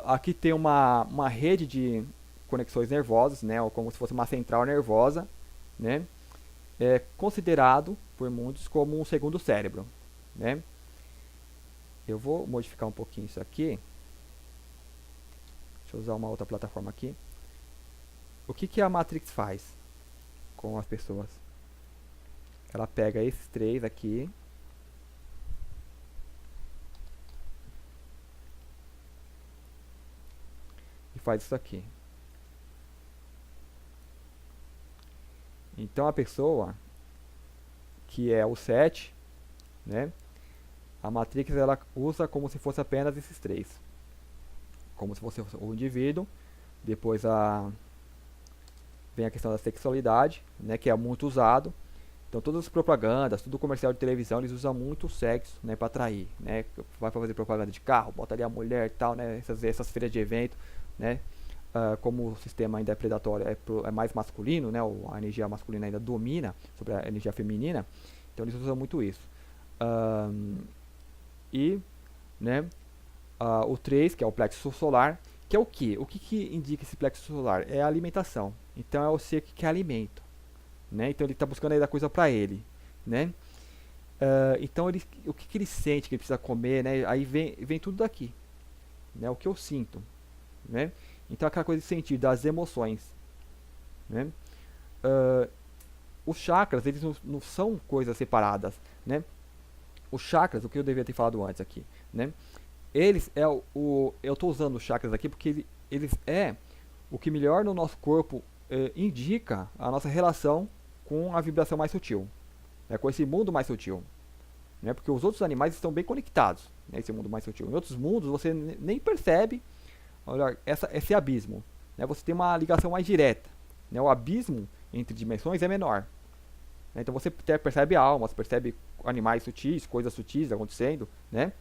Aqui tem uma rede de conexões nervosas, né? Ou como se fosse uma central nervosa, né? É considerado por muitos como um segundo cérebro, né? Eu vou modificar um pouquinho isso aqui. Deixa eu usar uma outra plataforma aqui. O que a Matrix faz com as pessoas? Ela pega esses 3 aqui. E faz isso aqui. Então a pessoa, que é o 7, né? A Matrix ela usa como se fosse apenas esses 3. Como se fosse o indivíduo. Depois vem a questão da sexualidade, né, que é muito usado. Então todas as propagandas, tudo comercial de televisão, eles usam muito o sexo, né, para atrair, né? Vai fazer propaganda de carro, bota ali a mulher e tal, né? Essas feiras de evento, né? Como o sistema ainda é predatório, é mais masculino, né? A energia masculina ainda domina sobre a energia feminina. Então eles usam muito isso. Né? O 3, que é o plexo solar, que é o que? O que indica esse plexo solar? É a alimentação. Então é o ser que quer alimento, né? Então ele está buscando aí da coisa para ele, né? Então o que ele sente que ele precisa comer, né? Aí vem tudo daqui, né? O que eu sinto, né? Então aquela coisa de sentir, das emoções, né? Os chakras, eles não são coisas separadas, né? Os chakras, o que eu devia ter falado antes aqui, né? Eles eu estou usando os chakras aqui porque eles o que melhor no nosso corpo indica a nossa relação com a vibração mais sutil, né? Com esse mundo mais sutil, né? Porque os outros animais estão bem conectados, né? Esse mundo mais sutil. Em outros mundos você nem percebe, olha, esse abismo, né? Você tem uma ligação mais direta, né? O abismo entre dimensões é menor, né? Então você percebe almas, percebe animais sutis, coisas sutis acontecendo, né?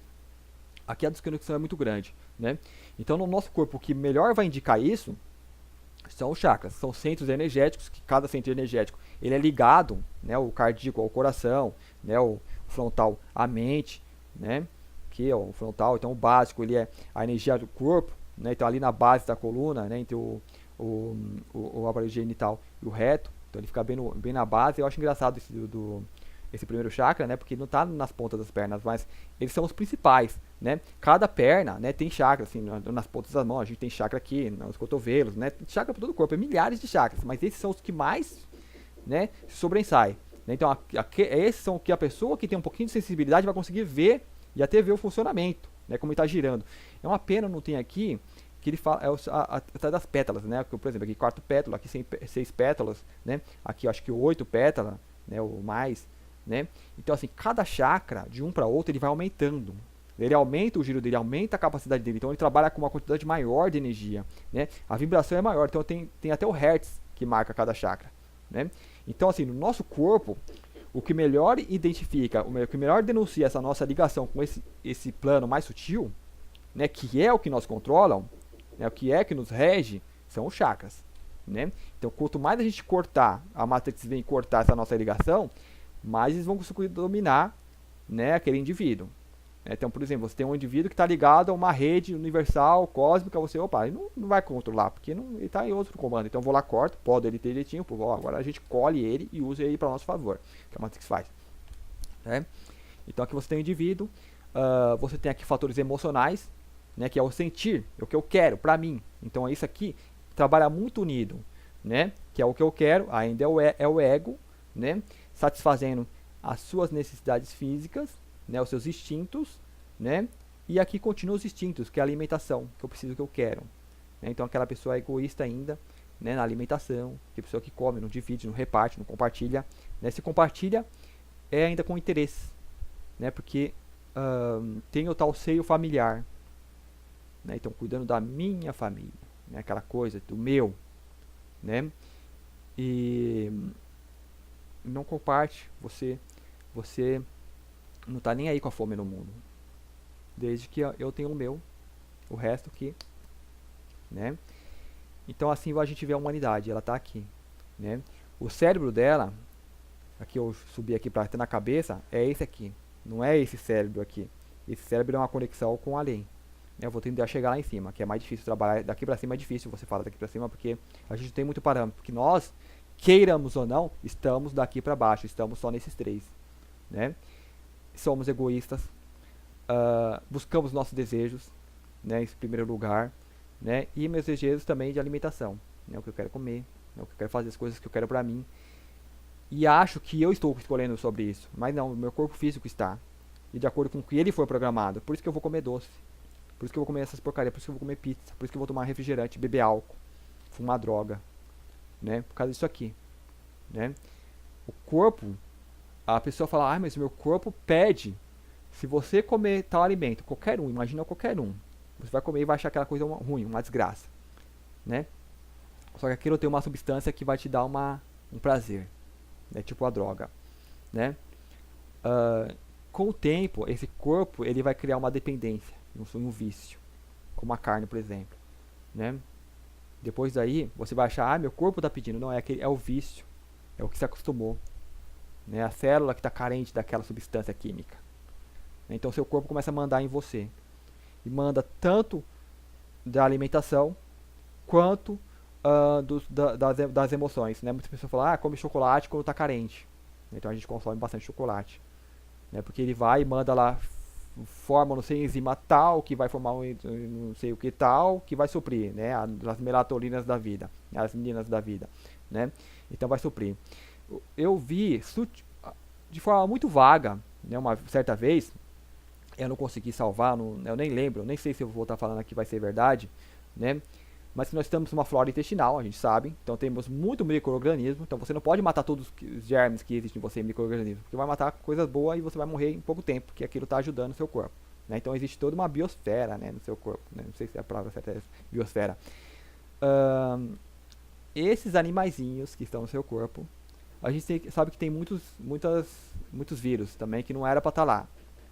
aqui a desconexão é muito grande, né? Então no nosso corpo o que melhor vai indicar isso são os chakras, são centros energéticos, que cada centro energético ele é ligado, né, o cardíaco ao coração, né, o frontal à mente, né, que é o frontal, então o básico ele é a energia do corpo, né, então ali na base da coluna, né, entre o aparelho genital e o reto, então ele fica bem na base. Eu acho engraçado esse primeiro chakra, né, porque ele não está nas pontas das pernas, mas eles são os principais, né? Cada perna, né, tem chakra, assim, nas pontas das mãos, a gente tem chakra aqui, nos cotovelos, né? Chakra por todo o corpo, é milhares de chakras, mas esses são os que mais, né, se sobressaem, né? Então, esses são que a pessoa que tem um pouquinho de sensibilidade vai conseguir ver e até ver o funcionamento, né, como ele está girando. É uma pena não tem aqui que ele fala até das pétalas, né? Por exemplo, aqui 4 pétalas, aqui 6 pétalas, né? Aqui eu acho que 8 pétalas, né, ou mais, né? Então assim, cada chakra de um para outro ele vai aumentando. Ele aumenta o giro dele, aumenta a capacidade dele. Então ele trabalha com uma quantidade maior de energia, né? A vibração é maior, então tem até o hertz que marca cada chakra, né? Então assim, no nosso corpo, o que melhor identifica, o que melhor denuncia essa nossa ligação com esse plano mais sutil, né, que é o que nos controla, né, o que é que nos rege, são os chakras, né? Então quanto mais a gente cortar, a Matrix vem cortar essa nossa ligação, mais eles vão conseguir dominar, né, aquele indivíduo. Então, por exemplo, você tem um indivíduo que está ligado a uma rede universal, cósmica, você, opa, ele não vai controlar, porque ele está em outro comando. Então, eu vou lá, corto, podo ele direitinho, agora a gente colhe ele e usa ele para nosso favor, que a Matrix faz. Né? Então, aqui você tem um indivíduo, você tem aqui fatores emocionais, né, que é o sentir, é o que eu quero, para mim. Então, isso aqui trabalha muito unido, né, que é o que eu quero, ainda é o ego, né, satisfazendo as suas necessidades físicas, né, os seus instintos, né, e aqui continua os instintos, que é a alimentação, que eu preciso, que eu quero. Né, então aquela pessoa é egoísta ainda, né, na alimentação, que a pessoa que come, não divide, não reparte, não compartilha. Né, se compartilha é ainda com interesse, né, porque tem o tal seio familiar, né, então cuidando da minha família, né, aquela coisa do meu, né, e não comparte, você não está nem aí com a fome no mundo, desde que eu tenho o meu, o resto aqui, né? Então assim a gente vê a humanidade, ela está aqui, né? O cérebro dela, aqui eu subi aqui para ter na cabeça, é esse aqui, não é esse cérebro aqui. Esse cérebro é uma conexão com além. Eu vou tentar chegar lá em cima, que é mais difícil trabalhar daqui para cima, é difícil você falar daqui para cima, porque a gente não tem muito parâmetro, porque nós, queiramos ou não, estamos daqui para baixo, estamos só nesses três, né? Somos egoístas, buscamos nossos desejos, né, em primeiro lugar, né, e meus desejos também de alimentação, né, o que eu quero comer, né, o que eu quero fazer, as coisas que eu quero pra mim, e acho que eu estou escolhendo sobre isso, mas não, o meu corpo físico está, e de acordo com o que ele foi programado, por isso que eu vou comer doce, por isso que eu vou comer essas porcarias, por isso que eu vou comer pizza, por isso que eu vou tomar refrigerante, beber álcool, fumar droga, né, por causa disso aqui, né, o corpo, a pessoa fala, mas o meu corpo pede, se você comer tal alimento, qualquer um, imagina qualquer um, você vai comer e vai achar aquela coisa ruim, uma desgraça, né? Só que aquilo tem uma substância que vai te dar um prazer, né? Tipo a droga, né? Com o tempo, esse corpo ele vai criar uma dependência, um vício, como a carne, por exemplo, né? Depois daí, você vai achar, meu corpo está pedindo, não, é o vício, é o que se acostumou, né? A célula que está carente daquela substância química. Então seu corpo começa a mandar em você. E manda tanto da alimentação quanto das emoções. Né? Muitas pessoas falam, come chocolate quando está carente. Então a gente consome bastante chocolate. Né? Porque ele vai e manda lá, forma não sei, enzima tal, que vai formar não sei o que tal, que vai suprir, né? As melatoninas da vida, as meninas da vida. Né? Então vai suprir. Eu vi de forma muito vaga, né, uma certa vez, eu não consegui salvar, eu nem lembro, nem sei se eu vou estar falando aqui vai ser verdade, né? Mas que nós temos uma flora intestinal, a gente sabe, então temos muito micro-organismo, então você não pode matar todos os germes que existem em você, micro-organismos, porque vai matar coisas boas e você vai morrer em pouco tempo, porque aquilo está ajudando o seu corpo, né? Então existe toda uma biosfera, né, no seu corpo, né? Não sei se a palavra certa é essa, biosfera. Esses animaizinhos que estão no seu corpo, a gente sabe que tem muitos vírus também que não era para estar lá,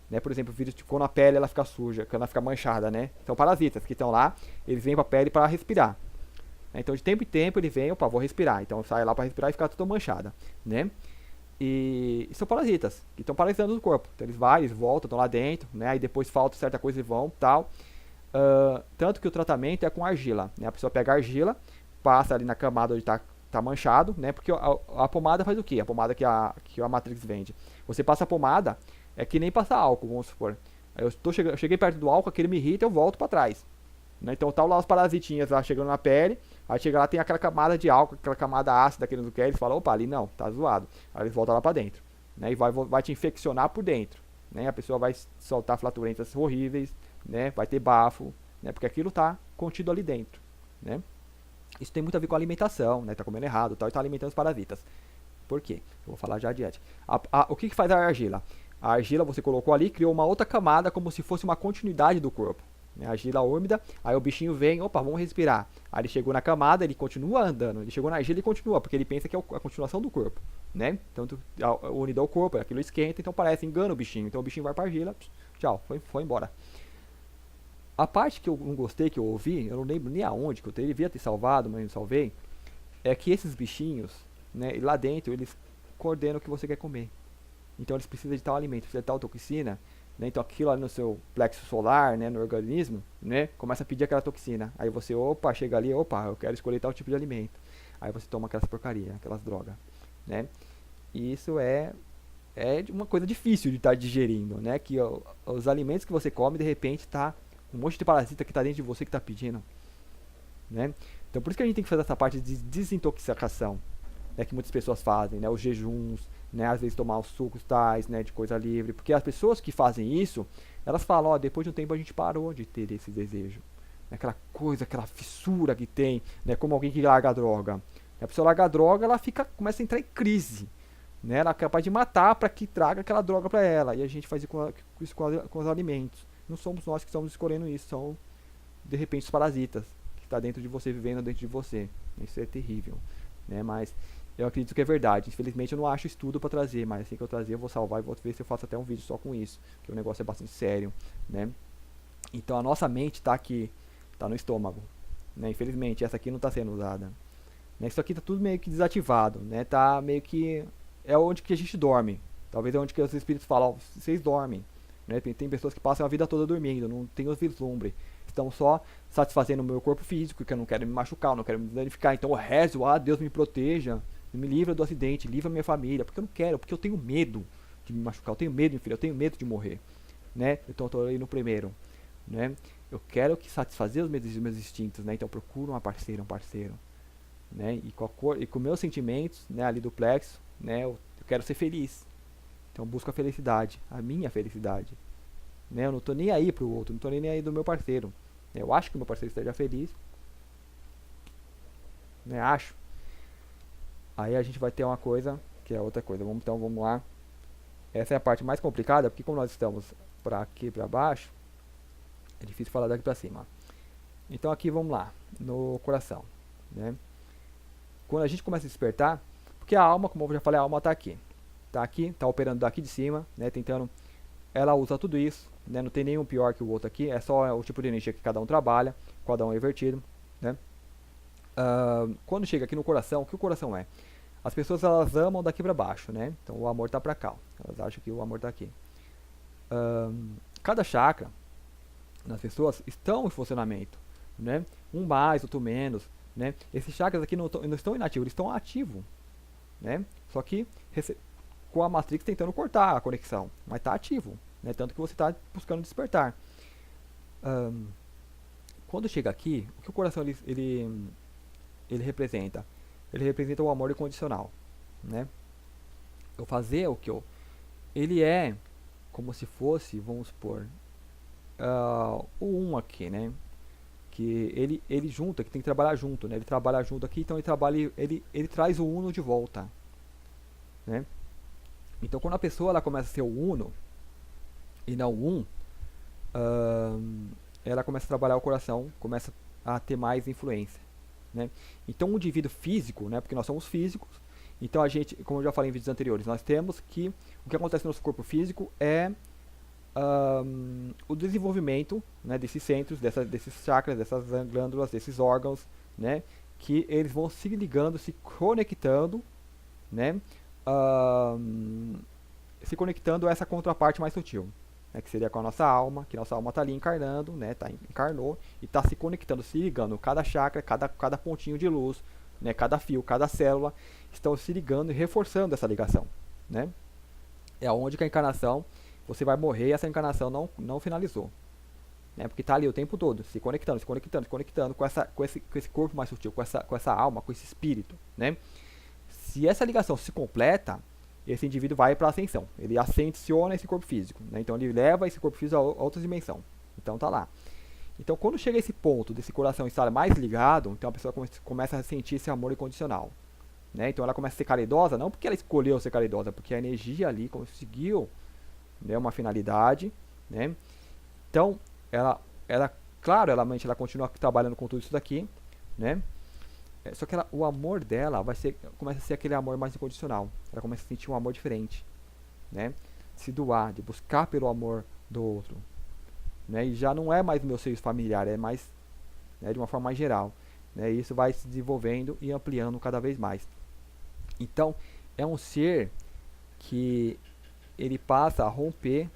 né? Por exemplo, o vírus ficou na pele, ela fica suja, quando ela fica manchada, né? São parasitas que estão lá, eles vêm para a pele para respirar. Então de tempo em tempo ele vem, opa, vou respirar. Então sai lá para respirar e fica tudo manchada, né? E são parasitas que estão paralisando o corpo. Então eles vão, eles voltam, estão lá dentro, né? Aí depois falta certa coisa e vão, tal. Tanto que o tratamento é com argila, né? A pessoa pega a argila, passa ali na camada onde tá manchado, né? Porque a pomada faz o quê? A pomada que a Matrix vende. Você passa a pomada, é que nem passar álcool, vamos supor. Eu cheguei perto do álcool, aquele me irrita, eu volto para trás. Né? Então tá lá os parasitinhas lá chegando na pele, aí chega lá, tem aquela camada de álcool, aquela camada ácida que eles não querem, eles falam, opa, ali não, tá zoado. Aí eles voltam lá pra dentro, né? E vai te infeccionar por dentro, né? A pessoa vai soltar flatulentas horríveis, né? Vai ter bafo, né? Porque aquilo tá contido ali dentro, né? Isso tem muito a ver com a alimentação, né? Tá comendo errado, tal, e tá alimentando os parasitas. Por quê? Eu vou falar já adiante. O que faz a argila? A argila você colocou ali, criou uma outra camada como se fosse uma continuidade do corpo. A argila úmida, aí o bichinho vem, opa, vamos respirar. Aí ele chegou na camada, ele continua andando. Ele chegou na argila e continua, porque ele pensa que é a continuação do corpo, né? Então, unido ao corpo, aquilo esquenta, então parece, engana o bichinho. Então o bichinho vai pra argila, tchau, foi embora. A parte que eu não gostei, que eu ouvi, eu não lembro nem aonde, que eu devia ter salvado, mas não salvei, é que esses bichinhos, né, lá dentro, eles coordenam o que você quer comer. Então eles precisam de tal alimento, precisa de tal toxina, né? Então aquilo ali no seu plexo solar, né, no organismo, né, começa a pedir aquela toxina. Aí você, opa, chega ali, opa, eu quero escolher tal tipo de alimento. Aí você toma aquelas porcaria, aquelas drogas, né? E isso é uma coisa difícil de estar digerindo, né? Que os alimentos que você come, de repente, tá um monte de parasita que tá dentro de você que tá pedindo, né? Então por isso que a gente tem que fazer essa parte de desintoxicação, né, que muitas pessoas fazem, né, os jejuns, né, às vezes tomar os sucos tais, né, de coisa livre, porque as pessoas que fazem isso, elas falam, ó, depois de um tempo a gente parou de ter esse desejo, né, aquela coisa, aquela fissura que tem, né, como alguém que larga a droga. A pessoa larga a droga, ela começa a entrar em crise, né, ela é capaz de matar para que traga aquela droga para ela, e a gente faz isso com os alimentos. Não somos nós que estamos escolhendo isso, são de repente os parasitas que está dentro de você, vivendo dentro de você. Isso é terrível, né, mas eu acredito que é verdade. Infelizmente eu não acho estudo para trazer, mas assim que eu trazer eu vou salvar e vou ver se eu faço até um vídeo só com isso, que o negócio é bastante sério, né? Então a nossa mente está aqui, está no estômago, né? Infelizmente essa aqui não está sendo usada, né? Isso aqui está tudo meio que desativado, né? Tá meio que é onde que a gente dorme. Talvez é onde que os espíritos falam, ó, vocês dormem, né? Tem pessoas que passam a vida toda dormindo, não tem os vislumbre. Estão só satisfazendo o meu corpo físico, que eu não quero me machucar, eu não quero me danificar. Então eu rezo, Deus me proteja, me livra do acidente, livra minha família, porque eu não quero, porque eu tenho medo de me machucar, eu tenho medo, meu filho, eu tenho medo de morrer, né? Então eu tô aí no primeiro, né? Eu quero que satisfazer os meus instintos, né? Então eu procuro uma parceira, um parceiro, né? E com meus sentimentos, né, ali do plexo, né, eu quero ser feliz. Então eu busco a felicidade, a minha felicidade, né? Eu não tô nem aí pro outro, não tô nem aí do meu parceiro. Eu acho que o meu parceiro esteja feliz, né? Acho. Aí a gente vai ter uma coisa que é outra coisa. Então vamos lá. Essa é a parte mais complicada, porque como nós estamos para aqui para baixo, é difícil falar daqui para cima. Então aqui vamos lá, no coração, né? Quando a gente começa a despertar, porque a alma, como eu já falei, a alma está aqui, está operando daqui de cima, né? Tentando, ela usa tudo isso, né? Não tem nenhum pior que o outro aqui, é só o tipo de energia que cada um trabalha, cada um é invertido, né? Quando chega aqui no coração, o que o coração é? As pessoas, elas amam daqui pra baixo, né? Então o amor tá pra cá, elas acham que o amor tá aqui. Cada chakra nas pessoas estão em funcionamento, né? Um mais, outro menos, né? Esses chakras aqui não estão inativos, eles estão ativos, né? Só que com a Matrix tentando cortar a conexão, mas tá ativo, né? Tanto que você tá buscando despertar. Quando chega aqui, o que o coração ele representa? Ele representa o amor incondicional, né? Eu fazer o que eu... Ele é como se fosse, vamos supor, o um aqui, né? Que ele junta, que tem que trabalhar junto, né? Ele trabalha junto aqui, então ele traz o uno de volta, né? Então quando a pessoa ela começa a ser o uno e não o ela começa a trabalhar o coração, começa a ter mais influência, né? Então o indivíduo físico, né, porque nós somos físicos, então a gente, como eu já falei em vídeos anteriores, nós temos que o que acontece no nosso corpo físico é o desenvolvimento, né, desses centros, desses chakras, dessas glândulas, desses órgãos, né, que eles vão se ligando, se conectando, né, se conectando a essa contraparte mais sutil, né, que seria com a nossa alma, que nossa alma está ali encarnando, né, encarnou e está se conectando, se ligando, cada chakra, cada pontinho de luz, né, cada fio, cada célula, estão se ligando e reforçando essa ligação, né. É onde que a encarnação, você vai morrer e essa encarnação não finalizou, né, porque está ali o tempo todo, se conectando com esse corpo mais sutil, com essa alma, com esse espírito, né. Se essa ligação se completa, esse indivíduo vai para a ascensão, ele ascensiona esse corpo físico, né, então ele leva esse corpo físico a outra dimensão, então tá lá. Então quando chega esse ponto desse coração estar mais ligado, então a pessoa começa a sentir esse amor incondicional, né, então ela começa a ser caridosa, não porque ela escolheu ser caridosa, porque a energia ali conseguiu, né, uma finalidade, né, então claro, ela continua trabalhando com tudo isso daqui, né, só que o amor dela começa a ser aquele amor mais incondicional. Ela começa a sentir um amor diferente, né? Se doar, de buscar pelo amor do outro, né? E já não é mais meu seio familiar, é mais, né, de uma forma mais geral, né? E isso vai se desenvolvendo e ampliando cada vez mais. Então, é um ser que ele passa a romper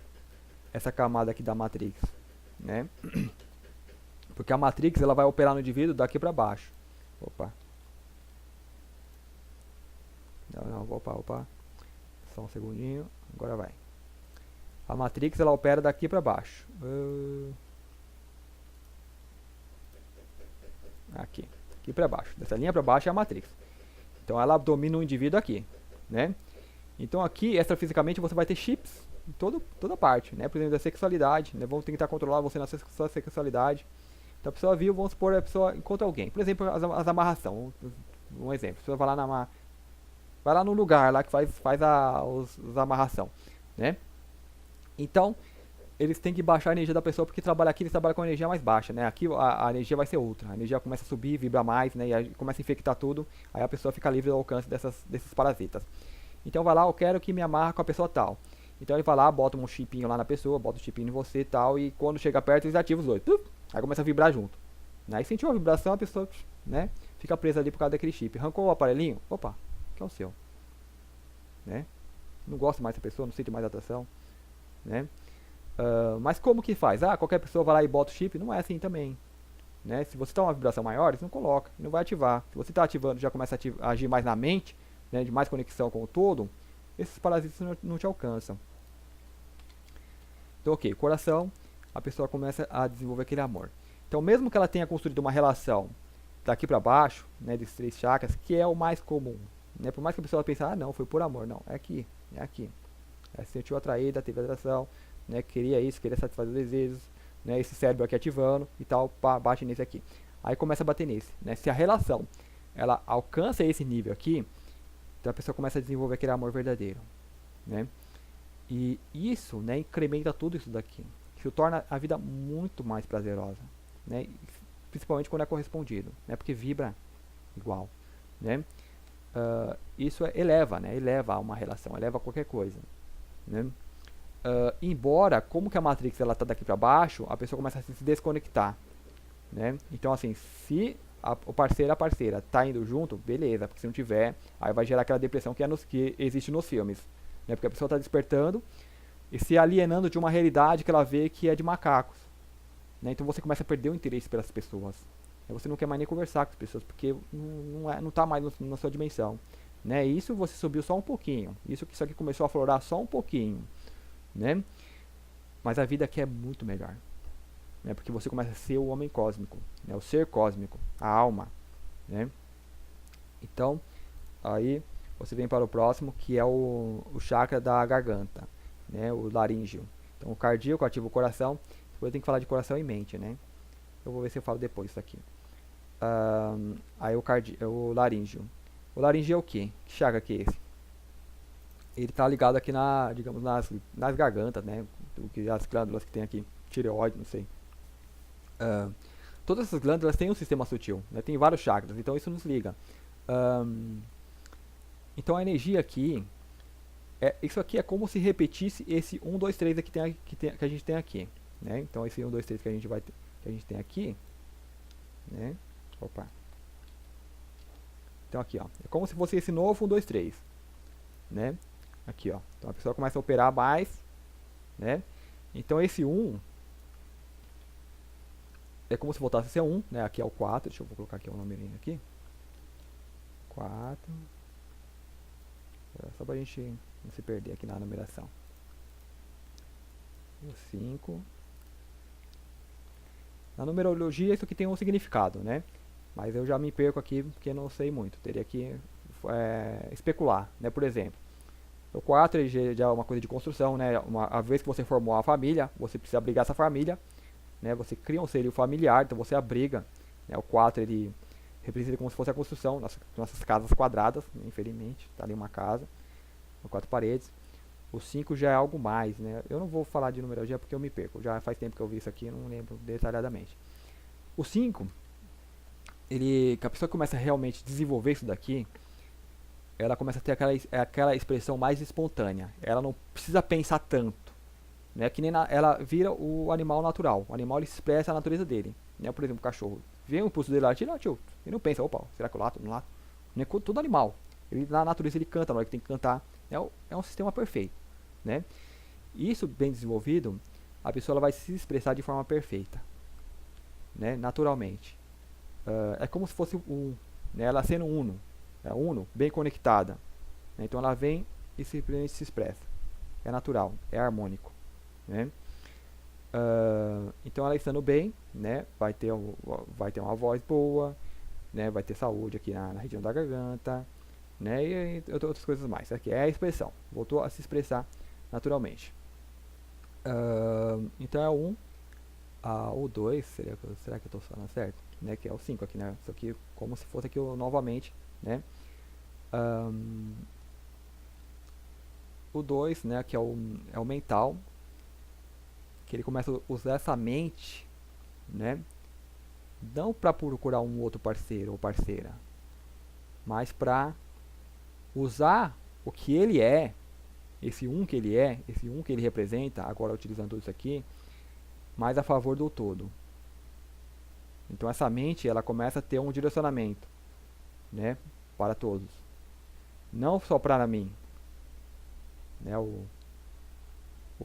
essa camada aqui da Matrix, né? Porque a Matrix ela vai operar no indivíduo daqui para baixo. Opa. Não, opa. Só um segundinho. Agora vai. A Matrix ela opera daqui para baixo. Aqui para baixo. Dessa linha para baixo é a Matrix. Então ela domina o indivíduo aqui, né? Então aqui, extrafisicamente, você vai ter chips em toda parte, né? Por exemplo, da sexualidade, né? Vamos tentar controlar você na sua sexualidade. Então a pessoa viu, vamos supor, a pessoa encontra alguém. Por exemplo, as amarração. Um exemplo. A pessoa vai lá no lugar lá que faz os amarração, né? Então, eles têm que baixar a energia da pessoa, porque trabalha aqui, eles trabalham com a energia mais baixa, né? Aqui a energia vai ser outra. A energia começa a subir, vibra mais, né? E aí começa a infectar tudo. Aí a pessoa fica livre do alcance desses parasitas. Então vai lá, eu quero que me amarra com a pessoa tal. Então ele vai lá, bota um chipinho lá na pessoa, bota um chipinho em você e tal, e quando chega perto eles ativam os dois. Aí começa a vibrar junto. Aí sentiu a vibração, a pessoa, né, fica presa ali por causa daquele chip. Arrancou o aparelhinho, opa, que é o seu. Né? Não gosta mais dessa pessoa, não sente mais atração. Né? Mas como que faz? Qualquer pessoa vai lá e bota o chip? Não é assim também. Né? Se você está uma vibração maior, você não coloca, não vai ativar. Se você está ativando, já começa a agir mais na mente, né, de mais conexão com o todo, esses parasitas não te alcançam. Então, ok, coração, a pessoa começa a desenvolver aquele amor. Então, mesmo que ela tenha construído uma relação daqui para baixo, né, desses 3 chakras, que é o mais comum, né, por mais que a pessoa pense, não, foi por amor, não, é aqui. Se sentiu atraída, teve atração, né, queria isso, queria satisfazer os desejos, né, esse cérebro aqui ativando e tal, bate nesse aqui. Aí começa a bater nesse, né, se a relação, ela alcança esse nível aqui, então a pessoa começa a desenvolver aquele amor verdadeiro, né, e isso, né, incrementa tudo isso daqui. Isso torna a vida muito mais prazerosa, né? Principalmente quando é correspondido, né? Porque vibra igual, né? Isso eleva, né? Eleva uma relação, eleva qualquer coisa, né? Embora, como que a Matrix ela tá daqui para baixo, a pessoa começa a se desconectar, né? Então assim, se o parceiro a parceira tá indo junto, beleza, porque se não tiver, aí vai gerar aquela depressão que existe nos filmes, né? Porque a pessoa tá despertando e se alienando de uma realidade que ela vê que é de macacos, né? Então você começa a perder o interesse pelas pessoas, você não quer mais nem conversar com as pessoas, porque não tá mais na sua dimensão, né? E isso você subiu só um pouquinho, isso aqui começou a aflorar só um pouquinho, né? Mas a vida aqui é muito melhor, né? Porque você começa a ser o homem cósmico, né? O ser cósmico, a alma, né? Então, aí você vem para o próximo, que é o chakra da garganta, né? O laríngeo. Então, o cardíaco ativa o coração. Depois eu tenho que falar de coração e mente, né? Eu vou ver se eu falo depois isso aqui. Aí o laríngeo. O laríngeo é o quê? Que chakra que é esse? Ele está ligado aqui digamos, nas gargantas, né? As glândulas que tem aqui, tireoide, não sei. Todas essas glândulas têm um sistema sutil, né? Tem vários chakras, então isso nos liga. Então a energia aqui, isso aqui é como se repetisse esse 1, 2, 3 aqui que a gente tem aqui, né? Então esse 1, 2, 3 que a gente tem aqui, né? Opa. Então aqui, ó, é como se fosse esse novo 1, 2, 3, né? Aqui, ó. Então a pessoa começa a operar mais, né? Então esse 1 é como se voltasse a ser 1, né? Aqui é o 4, deixa eu colocar aqui o numerinho aqui. 4. Só pra gente não se perder aqui na numeração. O 5. Na numerologia isso aqui tem um significado, né? Mas eu já me perco aqui porque não sei muito. Teria que especular, né? Por exemplo, o 4 já é uma coisa de construção, né? A vez que você formou a família, você precisa abrigar essa família, né? Você cria um seio familiar, então você abriga, né? O 4 ele representa como se fosse a construção, nossas casas quadradas, infelizmente, tá ali uma casa, com 4 paredes. O 5 já é algo mais, né? Eu não vou falar de numerologia porque eu me perco, já faz tempo que eu vi isso aqui, eu não lembro detalhadamente. O 5, que a pessoa começa a realmente desenvolver isso daqui, ela começa a ter aquela expressão mais espontânea, ela não precisa pensar tanto, né? Que nem ela vira o animal natural, o animal ele expressa a natureza dele, né? Por exemplo, o cachorro, vem o impulso dele lá, tira, tio, ele não pensa, opa, será que eu lato, não lato? Né? Todo animal, na natureza ele canta na hora que tem que cantar, é um sistema perfeito, né? Isso bem desenvolvido, a pessoa ela vai se expressar de forma perfeita, né? Naturalmente. É como se fosse né? Ela sendo uno, uno, bem conectada, né? Então ela vem e simplesmente se expressa, é natural, é harmônico, né? Então ela estando bem, né? Vai ter uma voz boa, né? Vai ter saúde aqui na região da garganta, né? E outras coisas mais. Aqui é a expressão, voltou a se expressar naturalmente. Então é o 1. O 2, será que eu estou falando certo? Né? Que é o 5 aqui, né? Isso aqui como se fosse aqui novamente, né? O 2, né? Que é o mental, que ele começa a usar essa mente, né? Não para procurar um outro parceiro ou parceira, mas para usar o que ele é, esse 1 que ele é, esse 1 que ele representa, agora utilizando tudo isso aqui, mais a favor do todo. Então essa mente ela começa a ter um direcionamento, né, para todos, não só para mim, né, o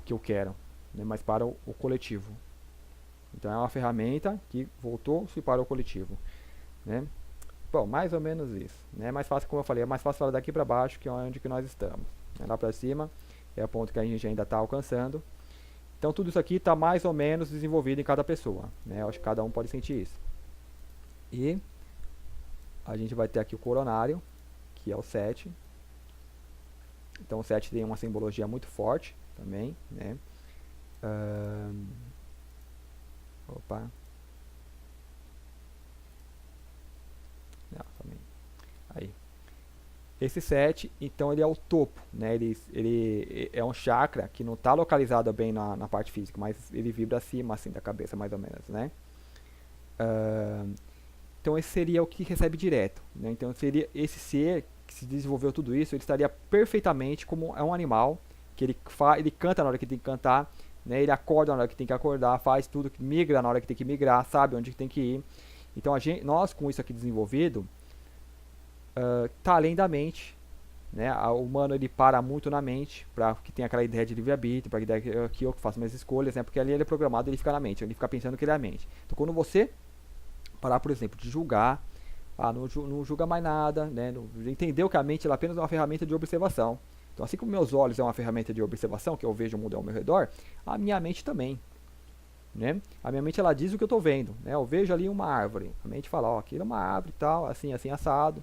que eu quero, né, mas para o coletivo. Então é uma ferramenta que voltou-se para o coletivo, né? Bom, mais ou menos isso, né? Mais fácil, como eu falei, é mais fácil falar daqui para baixo, que é onde que nós estamos. Lá para cima é o ponto que a gente ainda está alcançando. Então tudo isso aqui está mais ou menos desenvolvido em cada pessoa, né? Eu acho que cada um pode sentir isso. E a gente vai ter aqui o coronário, que é o 7. Então o 7 tem uma simbologia muito forte também, né? Opa. Não, também. Aí. Esse 7, então ele é o topo, né? Ele é um chakra que não está localizado bem na parte física, mas ele vibra acima assim da cabeça, mais ou menos, né? Então esse seria o que recebe direto, né? Então seria esse ser que se desenvolveu tudo isso, ele estaria perfeitamente como é um animal, que ele canta na hora que tem que cantar, né? Ele acorda na hora que tem que acordar, faz tudo, migra na hora que tem que migrar, sabe onde tem que ir. Então nós com isso aqui desenvolvido, tá além da mente, né? O humano ele para muito na mente, para que tenha aquela ideia de livre-arbítrio, para que eu faça minhas escolhas, né? Porque ali ele é programado, ele fica na mente, ele fica pensando que ele é a mente. Então quando você parar, por exemplo, de julgar, não julga mais nada, né? Entendeu que a mente ela apenas é uma ferramenta de observação. Então assim como meus olhos é uma ferramenta de observação, que eu vejo o mundo ao meu redor, a minha mente também, né? A minha mente ela diz o que eu estou vendo, né? Eu vejo ali uma árvore, a mente fala, ó, aquilo é uma árvore e tal, assim, assim, assado,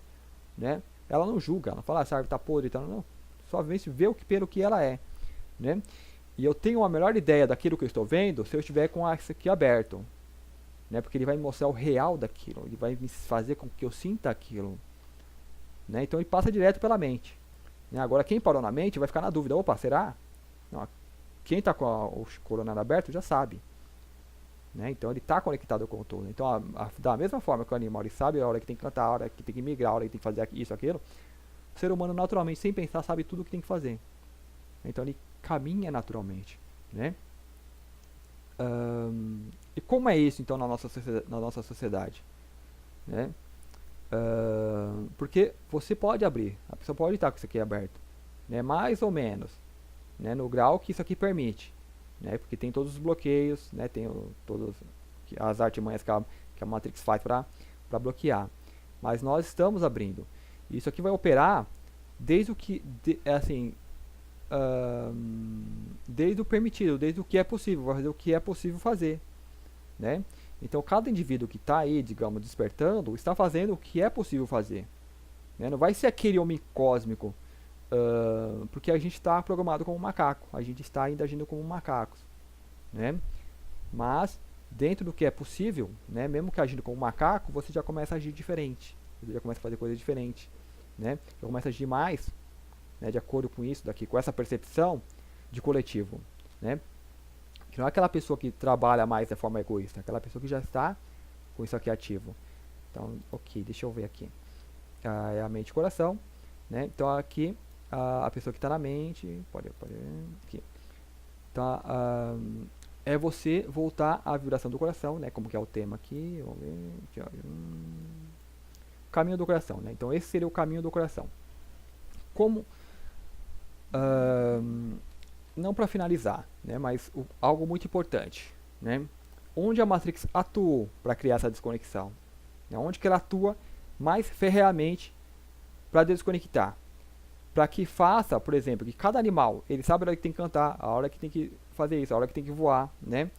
né? Ela não julga, ela não fala, essa árvore está podre e tal, não. Só vê pelo que ela é, né? E eu tenho uma melhor ideia daquilo que eu estou vendo se eu estiver com isso aqui aberto, né? Porque ele vai me mostrar o real daquilo, ele vai me fazer com que eu sinta aquilo, né? Então ele passa direto pela mente, né? Agora quem parou na mente vai ficar na dúvida, opa, será? Não, quem está com o coronário aberto já sabe, né? Então ele está conectado com o todo. Então da mesma forma que o animal ele sabe a hora que tem que cantar, a hora que tem que migrar, a hora que tem que fazer isso, aquilo, o ser humano naturalmente sem pensar sabe tudo o que tem que fazer, Então ele caminha naturalmente, né? E como é isso então na nossa sociedade, né? Porque você pode abrir, a pessoa pode estar com isso aqui aberto, né? Mais ou menos, né? No grau que isso aqui permite, né? Porque tem todos os bloqueios, né? Tem todas as artimanhas que a Matrix faz para bloquear, mas nós estamos abrindo. Isso aqui vai operar desde o que, assim, desde o permitido, desde o que é possível, vai fazer o que é possível fazer, né? Então cada indivíduo que está aí, digamos, despertando, está fazendo o que é possível fazer, né? Não vai ser aquele homem cósmico, porque a gente está programado como um macaco, a gente está ainda agindo como macacos, né? Mas dentro do que é possível, né? Mesmo que agindo como um macaco, você já começa a agir diferente, você já começa a fazer coisas diferentes, né? Já começa a agir mais, né, de acordo com isso daqui, com essa percepção de coletivo, né? Que não é aquela pessoa que trabalha mais de forma egoísta, é aquela pessoa que já está com isso aqui ativo. Então, ok, deixa eu ver aqui. É a mente e coração, né? Então aqui a pessoa que está na mente, pode aqui. Então, é você voltar à vibração do coração, né? Como que é o tema aqui? Vamos ver. Aqui, ó. Caminho do coração, né? Então esse seria o caminho do coração. Como não para finalizar, né, mas algo muito importante, né, onde a Matrix atuou para criar essa desconexão, né, onde que ela atua mais ferreamente para desconectar, para que faça, por exemplo, que cada animal ele sabe a hora que tem que cantar, a hora que tem que fazer isso, a hora que tem que voar, né,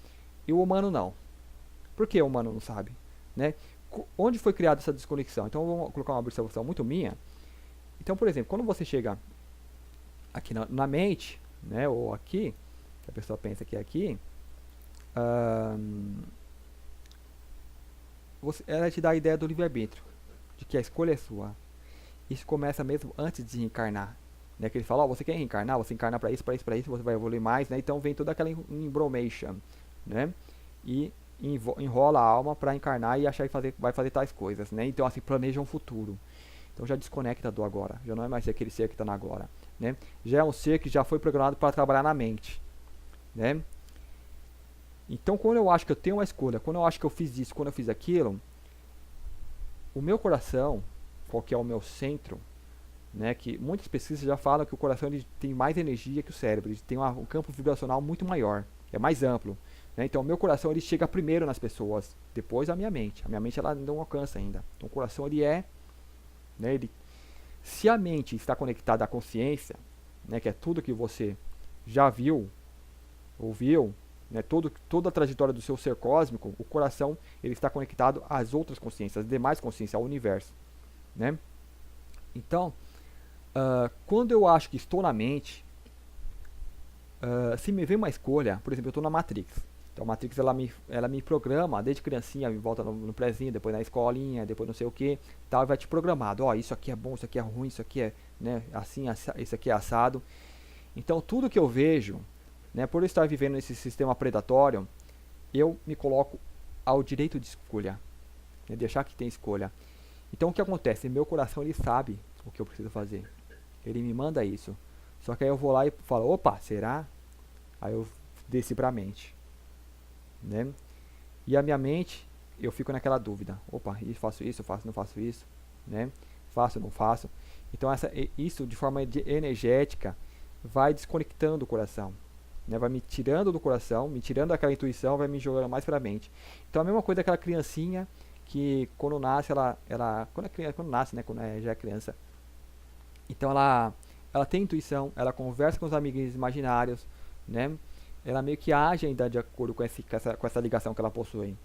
e o humano não. Por que o humano não sabe, né? Onde foi criada essa desconexão? Então vamos colocar uma observação muito minha. Então, por exemplo, quando você chega aqui na mente, né, ou aqui, que a pessoa pensa que é aqui, ela te dá a ideia do livre-arbítrio, de que a escolha é sua. Isso começa mesmo antes de reencarnar, né, que ele fala, você quer reencarnar, você encarna para isso, para isso, para isso, você vai evoluir mais, né, então vem toda aquela embromation, né, e enrola a alma para encarnar e achar que vai fazer tais coisas, né, então assim, planeja um futuro. Então já desconecta do agora, já não é mais aquele ser que está no agora, né? Já é um ser que já foi programado para trabalhar na mente, né? Então quando eu acho que eu tenho uma escolha, quando eu acho que eu fiz isso, quando eu fiz aquilo, o meu coração, qual que é o meu centro, né? Que muitas pesquisas já falam que o coração ele tem mais energia que o cérebro, ele tem um campo vibracional muito maior, é mais amplo, né? Então o meu coração ele chega primeiro nas pessoas, depois a minha mente ela não alcança ainda. Então o coração ele é, né, se a mente está conectada à consciência, né, que é tudo que você já viu, ouviu, né, toda a trajetória do seu ser cósmico, o coração ele está conectado às outras consciências, às demais consciências, ao universo, né? Então, quando eu acho que estou na mente, se me vem uma escolha, por exemplo, eu estou na Matrix. Então a Matrix ela me programa desde criancinha, me volta no prézinho, depois na escolinha, depois não sei o que, tal, e vai te programando, ó, isso aqui é bom, isso aqui é ruim, isso aqui é, né, assim, isso aqui é assado. Então tudo que eu vejo, né, por eu estar vivendo nesse sistema predatório, eu me coloco ao direito de escolha, né, deixar que tem escolha. Então o que acontece? Meu coração ele sabe o que eu preciso fazer, ele me manda isso. Só que aí eu vou lá e falo, opa, será? Aí eu desci pra mente, né? E a minha mente, eu fico naquela dúvida, opa, faço isso, faço, não faço isso, né? Faço, não faço. Então isso de forma energética vai desconectando o coração, né? Vai me tirando do coração, me tirando daquela intuição, vai me jogando mais pra mente. Então a mesma coisa daquela criancinha que quando nasce, quando nasce, né? Quando já é criança. Então ela tem intuição, ela conversa com os amiguinhos imaginários, né? Ela meio que age ainda de acordo com essa ligação que ela possui,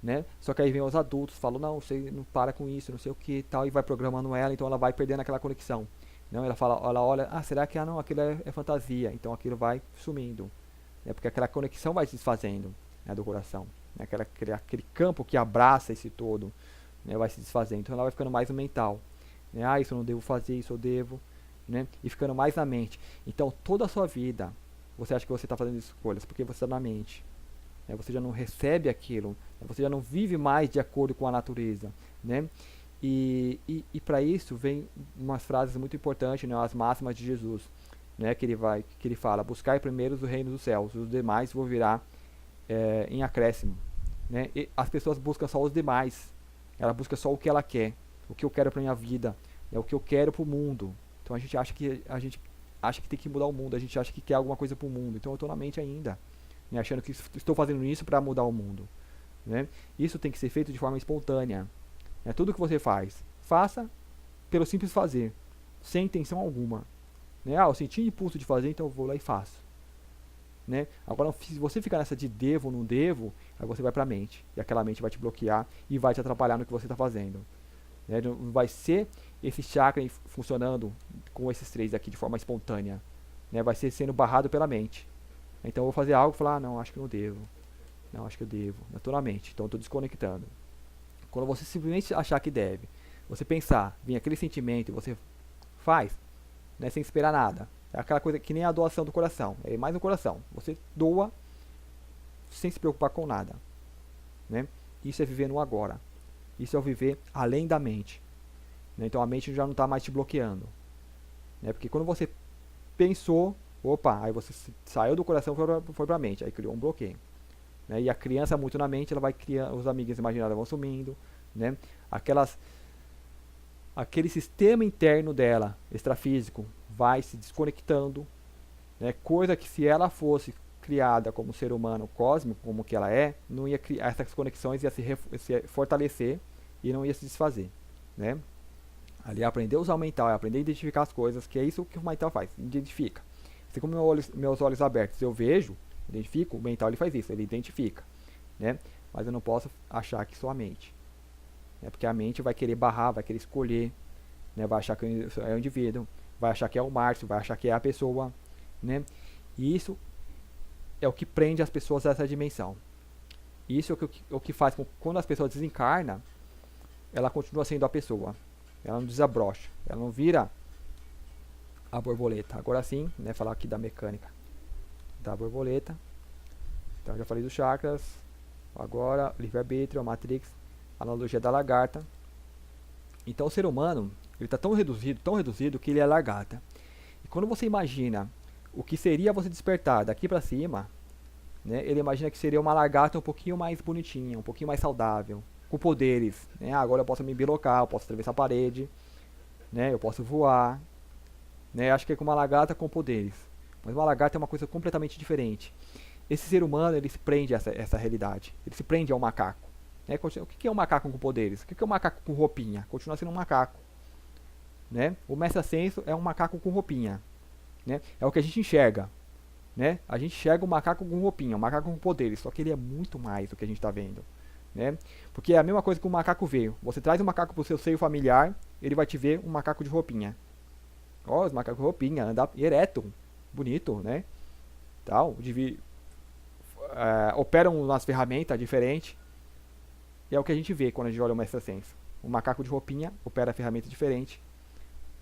né? Só que aí vem os adultos, falam, não, você não para com isso, não sei o que tal, e vai programando ela, então ela vai perdendo aquela conexão. Não, ela olha, será que não, aquilo é fantasia, então aquilo vai sumindo, né? Porque aquela conexão vai se desfazendo, né, do coração, né? Aquele campo que abraça esse todo, né, vai se desfazendo, então ela vai ficando mais no mental, né? Isso eu não devo fazer, isso eu devo, né? E ficando mais na mente. Então toda a sua vida você acha que você está fazendo escolhas porque você está na mente, né? Você já não recebe aquilo, né? Você já não vive mais de acordo com a natureza, né? E para isso vem umas frases muito importantes, né? As máximas de Jesus, né, que ele fala, buscar primeiro o reino dos céus, os demais vão virar em acréscimo, né? E as pessoas buscam só os demais, ela busca só o que ela quer, o que eu quero para minha vida, é o que eu quero para o mundo. Então a gente acha que tem que mudar o mundo, a gente acha que quer alguma coisa para o mundo. Então eu estou na mente ainda, né, achando que estou fazendo isso para mudar o mundo, né? Isso tem que ser feito de forma espontânea, né? Tudo que você faz, faça pelo simples fazer, sem intenção alguma, né? Eu senti impulso de fazer, então eu vou lá e faço, né? Agora, se você ficar nessa de devo ou não devo, aí você vai para a mente, e aquela mente vai te bloquear e vai te atrapalhar no que você está fazendo, né? Não vai ser esse chakra funcionando com esses três aqui de forma espontânea, né? Vai ser sendo barrado pela mente. Então eu vou fazer algo e falar, não, acho que não devo, não, acho que eu devo, eu estou na mente, então eu estou desconectando. Quando você simplesmente achar que deve, você pensar, vir aquele sentimento e você faz, né, sem esperar nada. É aquela coisa que nem a doação do coração, é mais no coração. Você doa sem se preocupar com nada, né? Isso é viver no agora. Isso é o viver além da mente, né? Então a mente já não está mais te bloqueando, né? Porque quando você pensou, opa, aí você saiu do coração e foi para a mente, aí criou um bloqueio, né? E a criança muito na mente, ela vai criando, os amigos imaginários vão sumindo, né? Aquele sistema interno dela, extrafísico, vai se desconectando, né? Coisa que se ela fosse criada como ser humano cósmico, como que ela é, não ia criar essas conexões, ia se fortalecer e não ia se desfazer, né? Ali aprender a usar o mental, é aprender a identificar as coisas, que é isso que o mental faz, identifica. Assim como meus olhos abertos, eu vejo, identifico, o mental ele faz isso, ele identifica, né? Mas eu não posso achar que sou a mente, né? Porque a mente vai querer barrar, vai querer escolher, né? Vai achar que é o indivíduo, vai achar que é o Márcio, vai achar que é a pessoa, né? E isso é o que prende as pessoas a essa dimensão. Isso é o que faz com que quando as pessoas desencarnam, ela continua sendo a pessoa, ela não desabrocha, ela não vira a borboleta. Agora sim, né, falar aqui da mecânica da borboleta. Então já falei dos chakras, agora livre-arbítrio, a Matrix, a analogia da lagarta. Então o ser humano, ele está tão reduzido que ele é lagarta. E quando você imagina o que seria você despertar daqui para cima, né, ele imagina que seria uma lagarta um pouquinho mais bonitinha, um pouquinho mais saudável, com poderes, né? Agora eu posso me bilocar, eu posso atravessar a parede, né? Eu posso voar, né? Acho que é com uma lagarta com poderes. Mas uma lagarta é uma coisa completamente diferente. Esse ser humano, ele se prende a essa realidade. Ele se prende ao macaco, né? O que é um macaco com poderes? O que é um macaco com roupinha? Continua sendo um macaco, né? O Mestre Ascenso é um macaco com roupinha, né? É o que a gente enxerga, né? A gente enxerga um macaco com roupinha, um macaco com poderes, só que ele é muito mais do que a gente está vendo, né? Porque é a mesma coisa que um macaco veio. Você traz um macaco para o seu seio familiar, ele vai te ver um macaco de roupinha. Ó, os macacos de roupinha, anda ereto, bonito, né? Tal, operam umas ferramentas diferentes. E é o que a gente vê quando a gente olha o Mestre Ascenso. Um macaco de roupinha opera ferramenta diferente,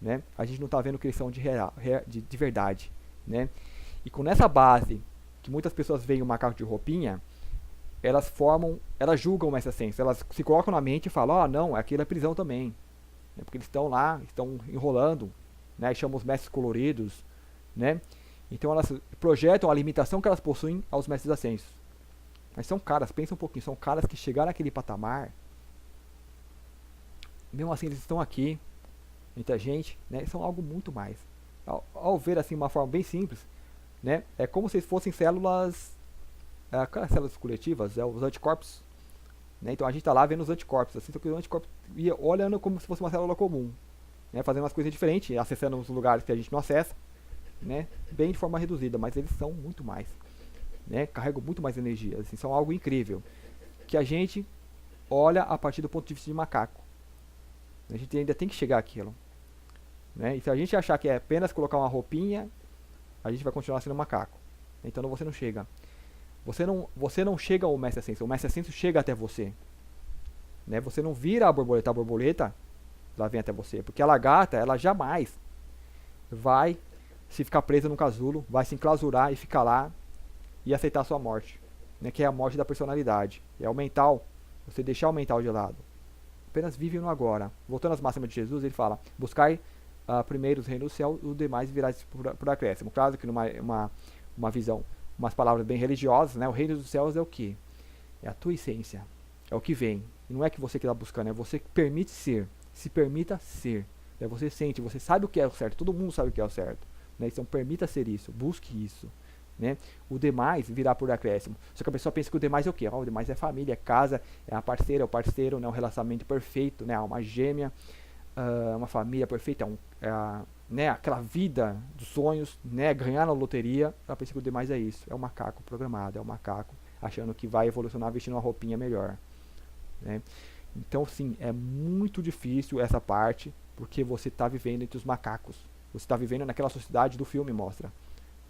né? A gente não está vendo que eles são de verdade, né? E com essa base, que muitas pessoas veem o macaco de roupinha, elas julgam o Mestre Ascenso, elas se colocam na mente e falam, não, aquilo é prisão também, né? Porque eles estão lá, estão enrolando, né? E chamam os mestres coloridos, né? Então elas projetam a limitação que elas possuem aos mestres ascensos. Mas são caras, pensa um pouquinho, são caras que chegaram naquele patamar, mesmo assim eles estão aqui entre a gente, né? São algo muito mais. Ao ver assim uma forma bem simples, né? É como se fossem células, aquelas células coletivas, os anticorpos, né? Então a gente está lá vendo os anticorpos, assim, só que os anticorpos olhando como se fosse uma célula comum, né? Fazendo umas coisas diferentes, acessando os lugares que a gente não acessa, né? Bem de forma reduzida, mas eles são muito mais, né? Carregam muito mais energia, assim, são algo incrível, que a gente olha a partir do ponto de vista de macaco. A gente ainda tem que chegar àquilo, né? E se a gente achar que é apenas colocar uma roupinha, a gente vai continuar sendo macaco. Então você não chega. Você não chega ao Mestre Ascenso. O Mestre Ascenso chega até você, né? Você não vira a borboleta ela vem até você. Porque a lagarta, ela jamais vai se ficar presa num casulo, vai se enclausurar e ficar lá e aceitar a sua morte, né? Que é a morte da personalidade. É o mental, você deixar o mental de lado. Apenas vive no agora. Voltando às máximas de Jesus, ele fala, buscai primeiro os reinos do céu, os demais virá por acréscimo. Claro que numa uma visão, umas palavras bem religiosas, né? O reino dos céus é o que? É a tua essência, é o que vem. E não é que você que está buscando, é você que permite ser, se permita ser. É você sente, você sabe o que é o certo, todo mundo sabe o que é o certo. Né? Então permita ser isso, busque isso. Né? O demais virá por acréscimo. Só que a pessoa pensa que o demais é o quê? O demais é família, é casa, é a parceira, é o parceiro, né? Um relacionamento perfeito, né? Uma gêmea, uma família perfeita, né? Aquela vida dos sonhos, né? Ganhar na loteria. Ela pensa que o demais é isso. É um macaco programado, é um macaco achando que vai evolucionar vestindo uma roupinha melhor. Né? Então, sim, é muito difícil essa parte, porque você está vivendo entre os macacos. Você está vivendo naquela sociedade do filme, mostra.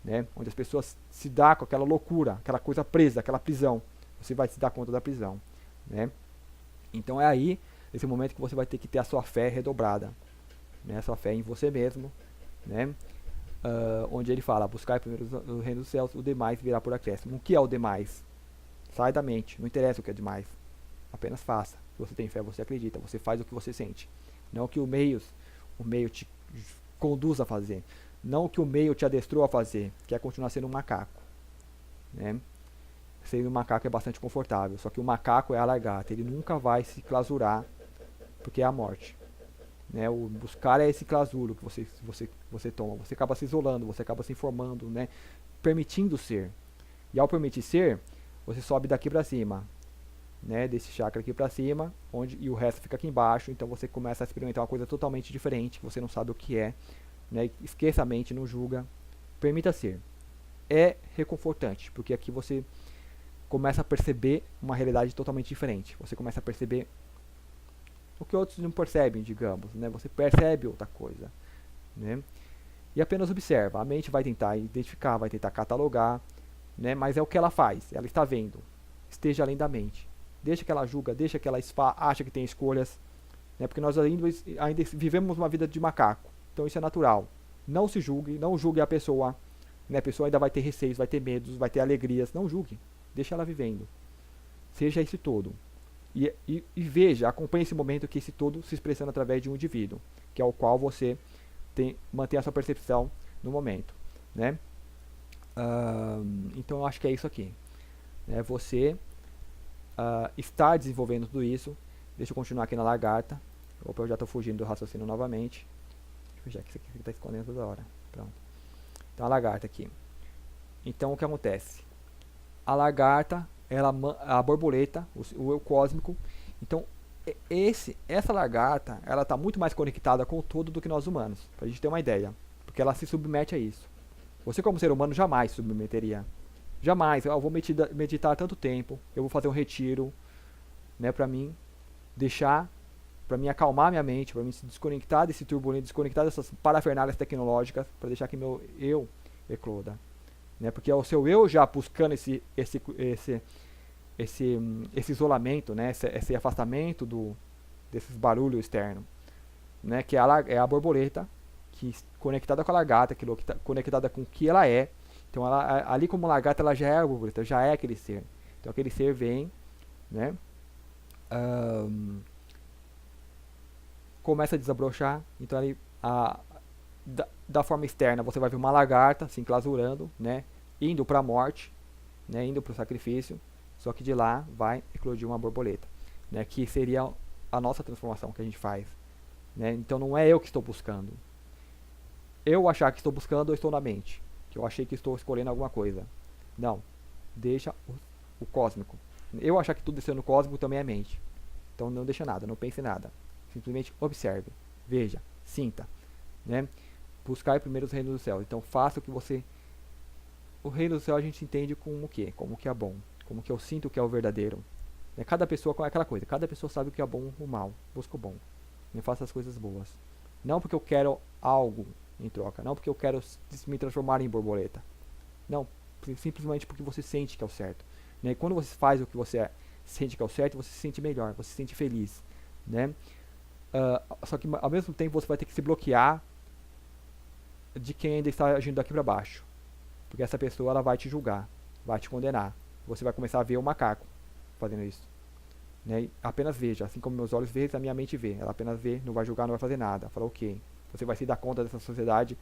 Né? Onde as pessoas se dão com aquela loucura, aquela coisa presa, aquela prisão. Você vai se dar conta da prisão. Né? Então é aí, nesse momento, que você vai ter que ter a sua fé redobrada. Né? A sua fé em você mesmo. Né? Onde ele fala, buscar primeiro o reino dos céus, o demais virá por acréscimo. O que é o demais? Sai da mente, não interessa o que é demais. Apenas faça. Se você tem fé, você acredita, você faz o que você sente. Não que o meio te conduza a fazer. Não que o meio te adestrou a fazer, que é continuar sendo um macaco. Né? Sendo um macaco é bastante confortável, só que o macaco é a lagarta, ele nunca vai se clausurar, porque é a morte. Né? O buscar é esse clausuro que você toma, você acaba se isolando, você acaba se informando, né? Permitindo ser. E ao permitir ser, você sobe daqui para cima, né? Desse chakra aqui para cima, e o resto fica aqui embaixo, então você começa a experimentar uma coisa totalmente diferente, que você não sabe o que é. Né? Esqueça a mente, não julga, permita ser. É reconfortante, porque aqui você começa a perceber uma realidade totalmente diferente. Você começa a perceber o que outros não percebem, digamos. Né? Você percebe outra coisa. Né? E apenas observa. A mente vai tentar identificar, vai tentar catalogar, né? Mas é o que ela faz. Ela está vendo. Esteja além da mente. Deixa que ela julga, deixa que ela acha que tem escolhas. Né? Porque nós ainda vivemos uma vida de macaco. Então isso é natural. Não se julgue, não julgue a pessoa. Né? A pessoa ainda vai ter receios, vai ter medos, vai ter alegrias. Não julgue. Deixa ela vivendo. Seja esse todo. E veja, acompanhe esse momento que esse todo se expressando através de um indivíduo, que é o qual você mantém a sua percepção no momento. Né? Então eu acho que é isso aqui. Né? Você está desenvolvendo tudo isso. Deixa eu continuar aqui na lagarta. Opa, eu já estou fugindo do raciocínio novamente. Já que isso aqui está escondendo toda hora. Pronto. Então a lagarta aqui. Então o que acontece? A lagarta, a borboleta, o eu cósmico. Então essa lagarta, ela está muito mais conectada com o todo do que nós humanos. Para a gente ter uma ideia. Porque ela se submete a isso. Você como ser humano jamais se submeteria. Jamais. Eu vou meditar tanto tempo. Eu vou fazer um retiro. Né, para mim deixar, para me acalmar minha mente, para me se desconectar desse turbulento, desconectar dessas parafernálias tecnológicas, para deixar que meu eu ecloda. Né, porque é o seu eu já buscando esse isolamento, né, esse afastamento desses barulhos externos. Né, que é a borboleta, que conectada com a lagarta, conectada com o que ela é. Então ali como lagarta ela já é a borboleta, já é aquele ser. Então aquele ser vem, né, começa a desabrochar. Então ali da forma externa você vai ver uma lagarta se enclausurando, né, indo para a morte, né, indo para o sacrifício. Só que de lá vai eclodir uma borboleta, né, que seria a nossa transformação que a gente faz. Né? Então não é eu que estou buscando. Eu achar que estou buscando, eu estou na mente. Que eu achei que estou escolhendo alguma coisa. Não. Deixa o cósmico. Eu achar que tudo isso no cósmico também é mente. Então não deixa nada, não pense em nada. Simplesmente observe, veja, sinta. Né? Buscar primeiro os reinos do céu. Então faça o que você... O reino do céu a gente entende como o quê? Como o que é bom. Como que eu sinto o que é o verdadeiro. Né? Cada pessoa com aquela coisa. Cada pessoa sabe o que é bom ou o mal. Busca o bom. Me faça as coisas boas. Não porque eu quero algo em troca. Não porque eu quero me transformar em borboleta. Não. Simplesmente porque você sente que é o certo. Né? E quando você faz o que você sente que é o certo, você se sente melhor. Você se sente feliz. Né? Só que ao mesmo tempo você vai ter que se bloquear de quem ainda está agindo daqui para baixo. Porque essa pessoa ela vai te julgar. Vai te condenar. Você vai começar a ver o macaco fazendo isso. Né? Apenas veja, assim como meus olhos veem, a minha mente vê. Ela apenas vê, não vai julgar, não vai fazer nada. Fala, ok, Você vai se dar conta dessa sociedade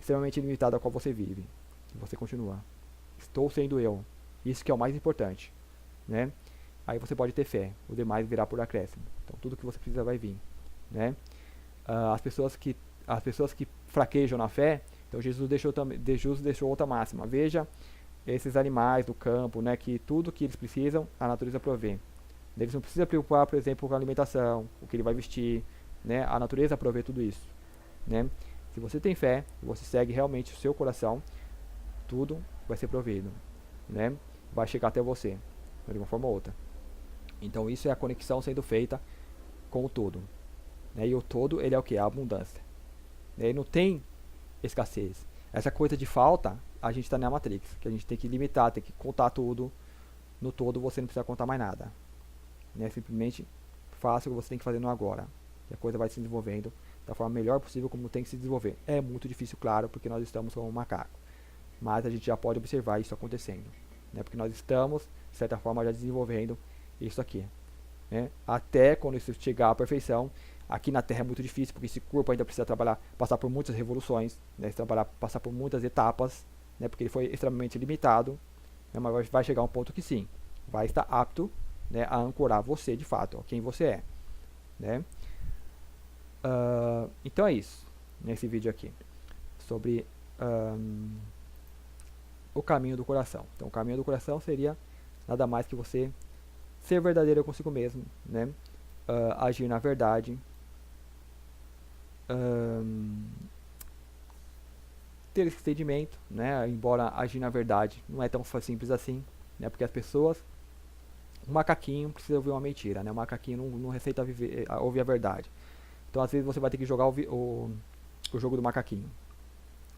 extremamente limitada a qual você vive. E você continua. Estou sendo eu. Isso que é o mais importante, né? Aí você pode ter fé. O demais virá por acréscimo. Então tudo que você precisa vai vir, né? As pessoas que fraquejam na fé, então Jesus deixou outra máxima. Veja esses animais do campo, né? Que tudo que eles precisam, a natureza provê. Eles não precisam preocupar, por exemplo, com a alimentação, o que ele vai vestir, né? A natureza provê tudo isso, né? Se você tem fé, você segue realmente o seu coração, tudo vai ser provido, né? Vai chegar até você, de uma forma ou outra. Então isso é a conexão sendo feita com o todo, né? E o todo, ele é o que? A abundância, né? Ele não tem escassez. Essa coisa de falta, a gente está na Matrix, que a gente tem que limitar, tem que contar tudo. No todo você não precisa contar mais nada, né? Simplesmente faça o que você tem que fazer no agora, e a coisa vai se desenvolvendo da forma melhor possível, como tem que se desenvolver. É muito difícil, claro, porque nós estamos como um macaco, mas a gente já pode observar isso acontecendo, né? Porque nós estamos, de certa forma, já desenvolvendo isso aqui, né? Até quando isso chegar à perfeição. Aqui na Terra é muito difícil, porque esse corpo ainda precisa trabalhar, passar por muitas revoluções, né? Passar por muitas etapas, né? Porque ele foi extremamente limitado, né? Mas vai chegar um ponto que sim, vai estar apto, né, a ancorar você de fato, ó, quem você é, né? Então é isso, nesse vídeo aqui, sobre o caminho do coração. Então o caminho do coração seria nada mais que você ser verdadeiro consigo mesmo, né? Agir na verdade, ter esse entendimento, né? Embora agir na verdade não é tão simples assim, né? Porque as pessoas, um macaquinho precisa ouvir uma mentira, né? O macaquinho não receita ouvir a verdade. Então às vezes você vai ter que jogar o jogo do macaquinho.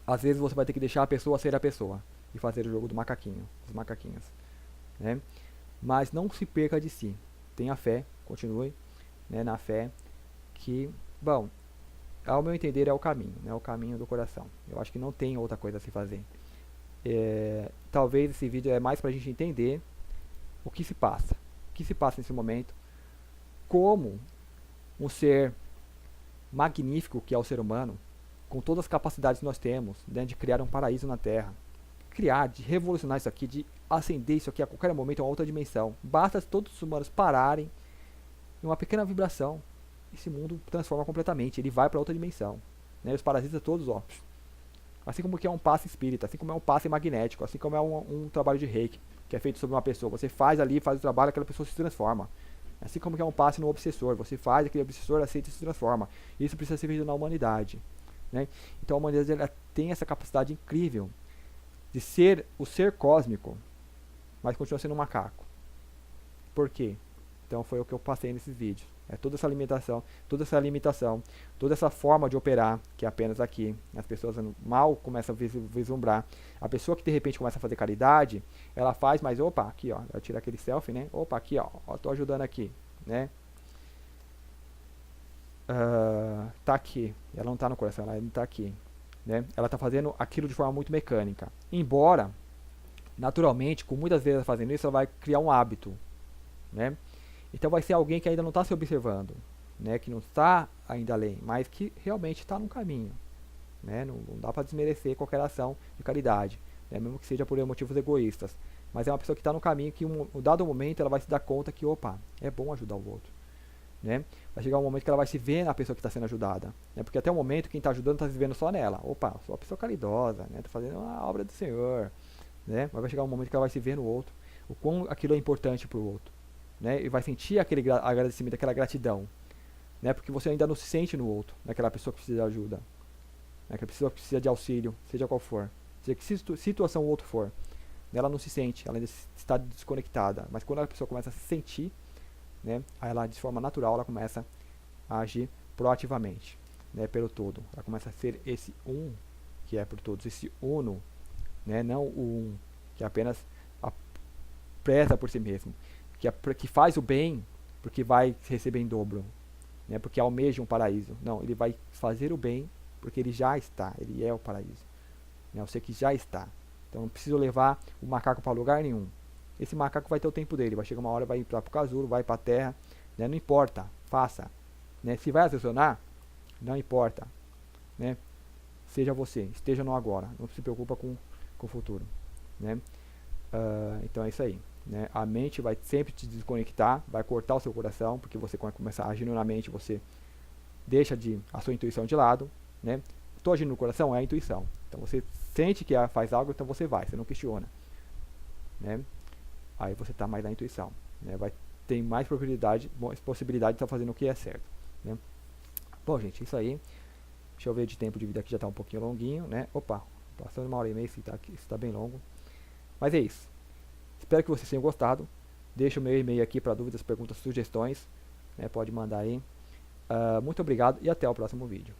Às vezes você vai ter que deixar a pessoa ser a pessoa e fazer o jogo do macaquinho, dos macaquinhos, né? Mas não se perca de si. Tenha fé, continue, né, na fé que, bom, ao meu entender é o caminho, né, o caminho do coração. Eu acho que não tem outra coisa a se fazer. Talvez esse vídeo é mais para a gente entender o que se passa nesse momento, como um ser magnífico que é o ser humano, com todas as capacidades que nós temos, né, de criar um paraíso na Terra, de revolucionar isso aqui, de acender isso aqui a qualquer momento a uma outra dimensão. Basta todos os humanos pararem em uma pequena vibração, esse mundo transforma completamente, ele vai para outra dimensão, né? Os parasitas todos, ó, assim como que é um passe espírita, assim como é um passe magnético, assim como é um trabalho de reiki, que é feito sobre uma pessoa, você faz ali, faz o trabalho, aquela pessoa se transforma. Assim como que é um passe no obsessor, você faz, aquele obsessor aceita e se transforma. Isso precisa ser feito na humanidade, né? Então a humanidade, ela tem essa capacidade incrível de ser o ser cósmico, mas continua sendo um macaco. Por quê? Então foi o que eu passei nesses vídeos. É toda essa limitação, toda essa forma de operar, que é apenas aqui. As pessoas mal começam a vislumbrar. A pessoa que de repente começa a fazer caridade, ela faz, mas opa, aqui ó, ela tira aquele selfie, né? Opa, aqui ó, tô ajudando aqui, né? Tá aqui, ela não tá no coração, ela não tá aqui, né? Ela tá fazendo aquilo de forma muito mecânica. Embora, naturalmente, com muitas vezes fazendo isso, ela vai criar um hábito, né? Então vai ser alguém que ainda não está se observando, né? Que não está ainda além, mas que realmente está no caminho, né? Não dá para desmerecer qualquer ação de caridade, né? Mesmo que seja por motivos egoístas. Mas é uma pessoa que está no caminho que, em um dado momento, ela vai se dar conta que, opa, é bom ajudar o outro, né? Vai chegar um momento que ela vai se ver na pessoa que está sendo ajudada, né? Porque até o momento quem está ajudando está se vendo só nela. Opa, sou uma pessoa caridosa, né? Tô fazendo a obra do Senhor, né? Mas vai chegar um momento que ela vai se ver no outro, o quão aquilo é importante para o outro, né? E vai sentir aquele agradecimento, aquela gratidão, né? Porque você ainda não se sente no outro, naquela pessoa que precisa de ajuda, naquela pessoa que precisa de auxílio, seja qual for, seja que situação o outro for, ela não se sente, ela ainda está desconectada. Mas quando a pessoa começa a se sentir, né? Aí ela, de forma natural, ela começa a agir proativamente, né? Pelo todo, ela começa a ser esse que é por todos, esse uno, né? Não o que apenas preza por si mesmo, que faz o bem porque vai receber em dobro, né? Porque almeja um paraíso. Não, ele vai fazer o bem porque ele já está, ele é o paraíso, né? Eu sei que já está. Então não preciso levar o macaco para lugar nenhum. Esse macaco vai ter o tempo dele, vai chegar uma hora, vai para o casulo, vai para a terra, né? Não importa, faça, né? Se vai aprisionar, não importa, né? Seja você, esteja no agora, não se preocupa com o futuro, né? Então é isso aí, né? A mente vai sempre te desconectar, vai cortar o seu coração, porque você vai começar agindo na mente, você deixa a sua intuição de lado, né? Estou agindo no coração, é a intuição. Então você sente que faz algo, então você não questiona, né? Aí você está mais na intuição, né? Tem mais possibilidade de estar fazendo o que é certo, né? Bom, gente, isso aí. Deixa eu ver de tempo de vida aqui, já está um pouquinho longuinho, né? Opa, passando 1h30, isso tá bem longo. Mas é isso. Espero que vocês tenham gostado. Deixa o meu e-mail aqui para dúvidas, perguntas, sugestões, né? Pode mandar aí. Muito obrigado e até o próximo vídeo.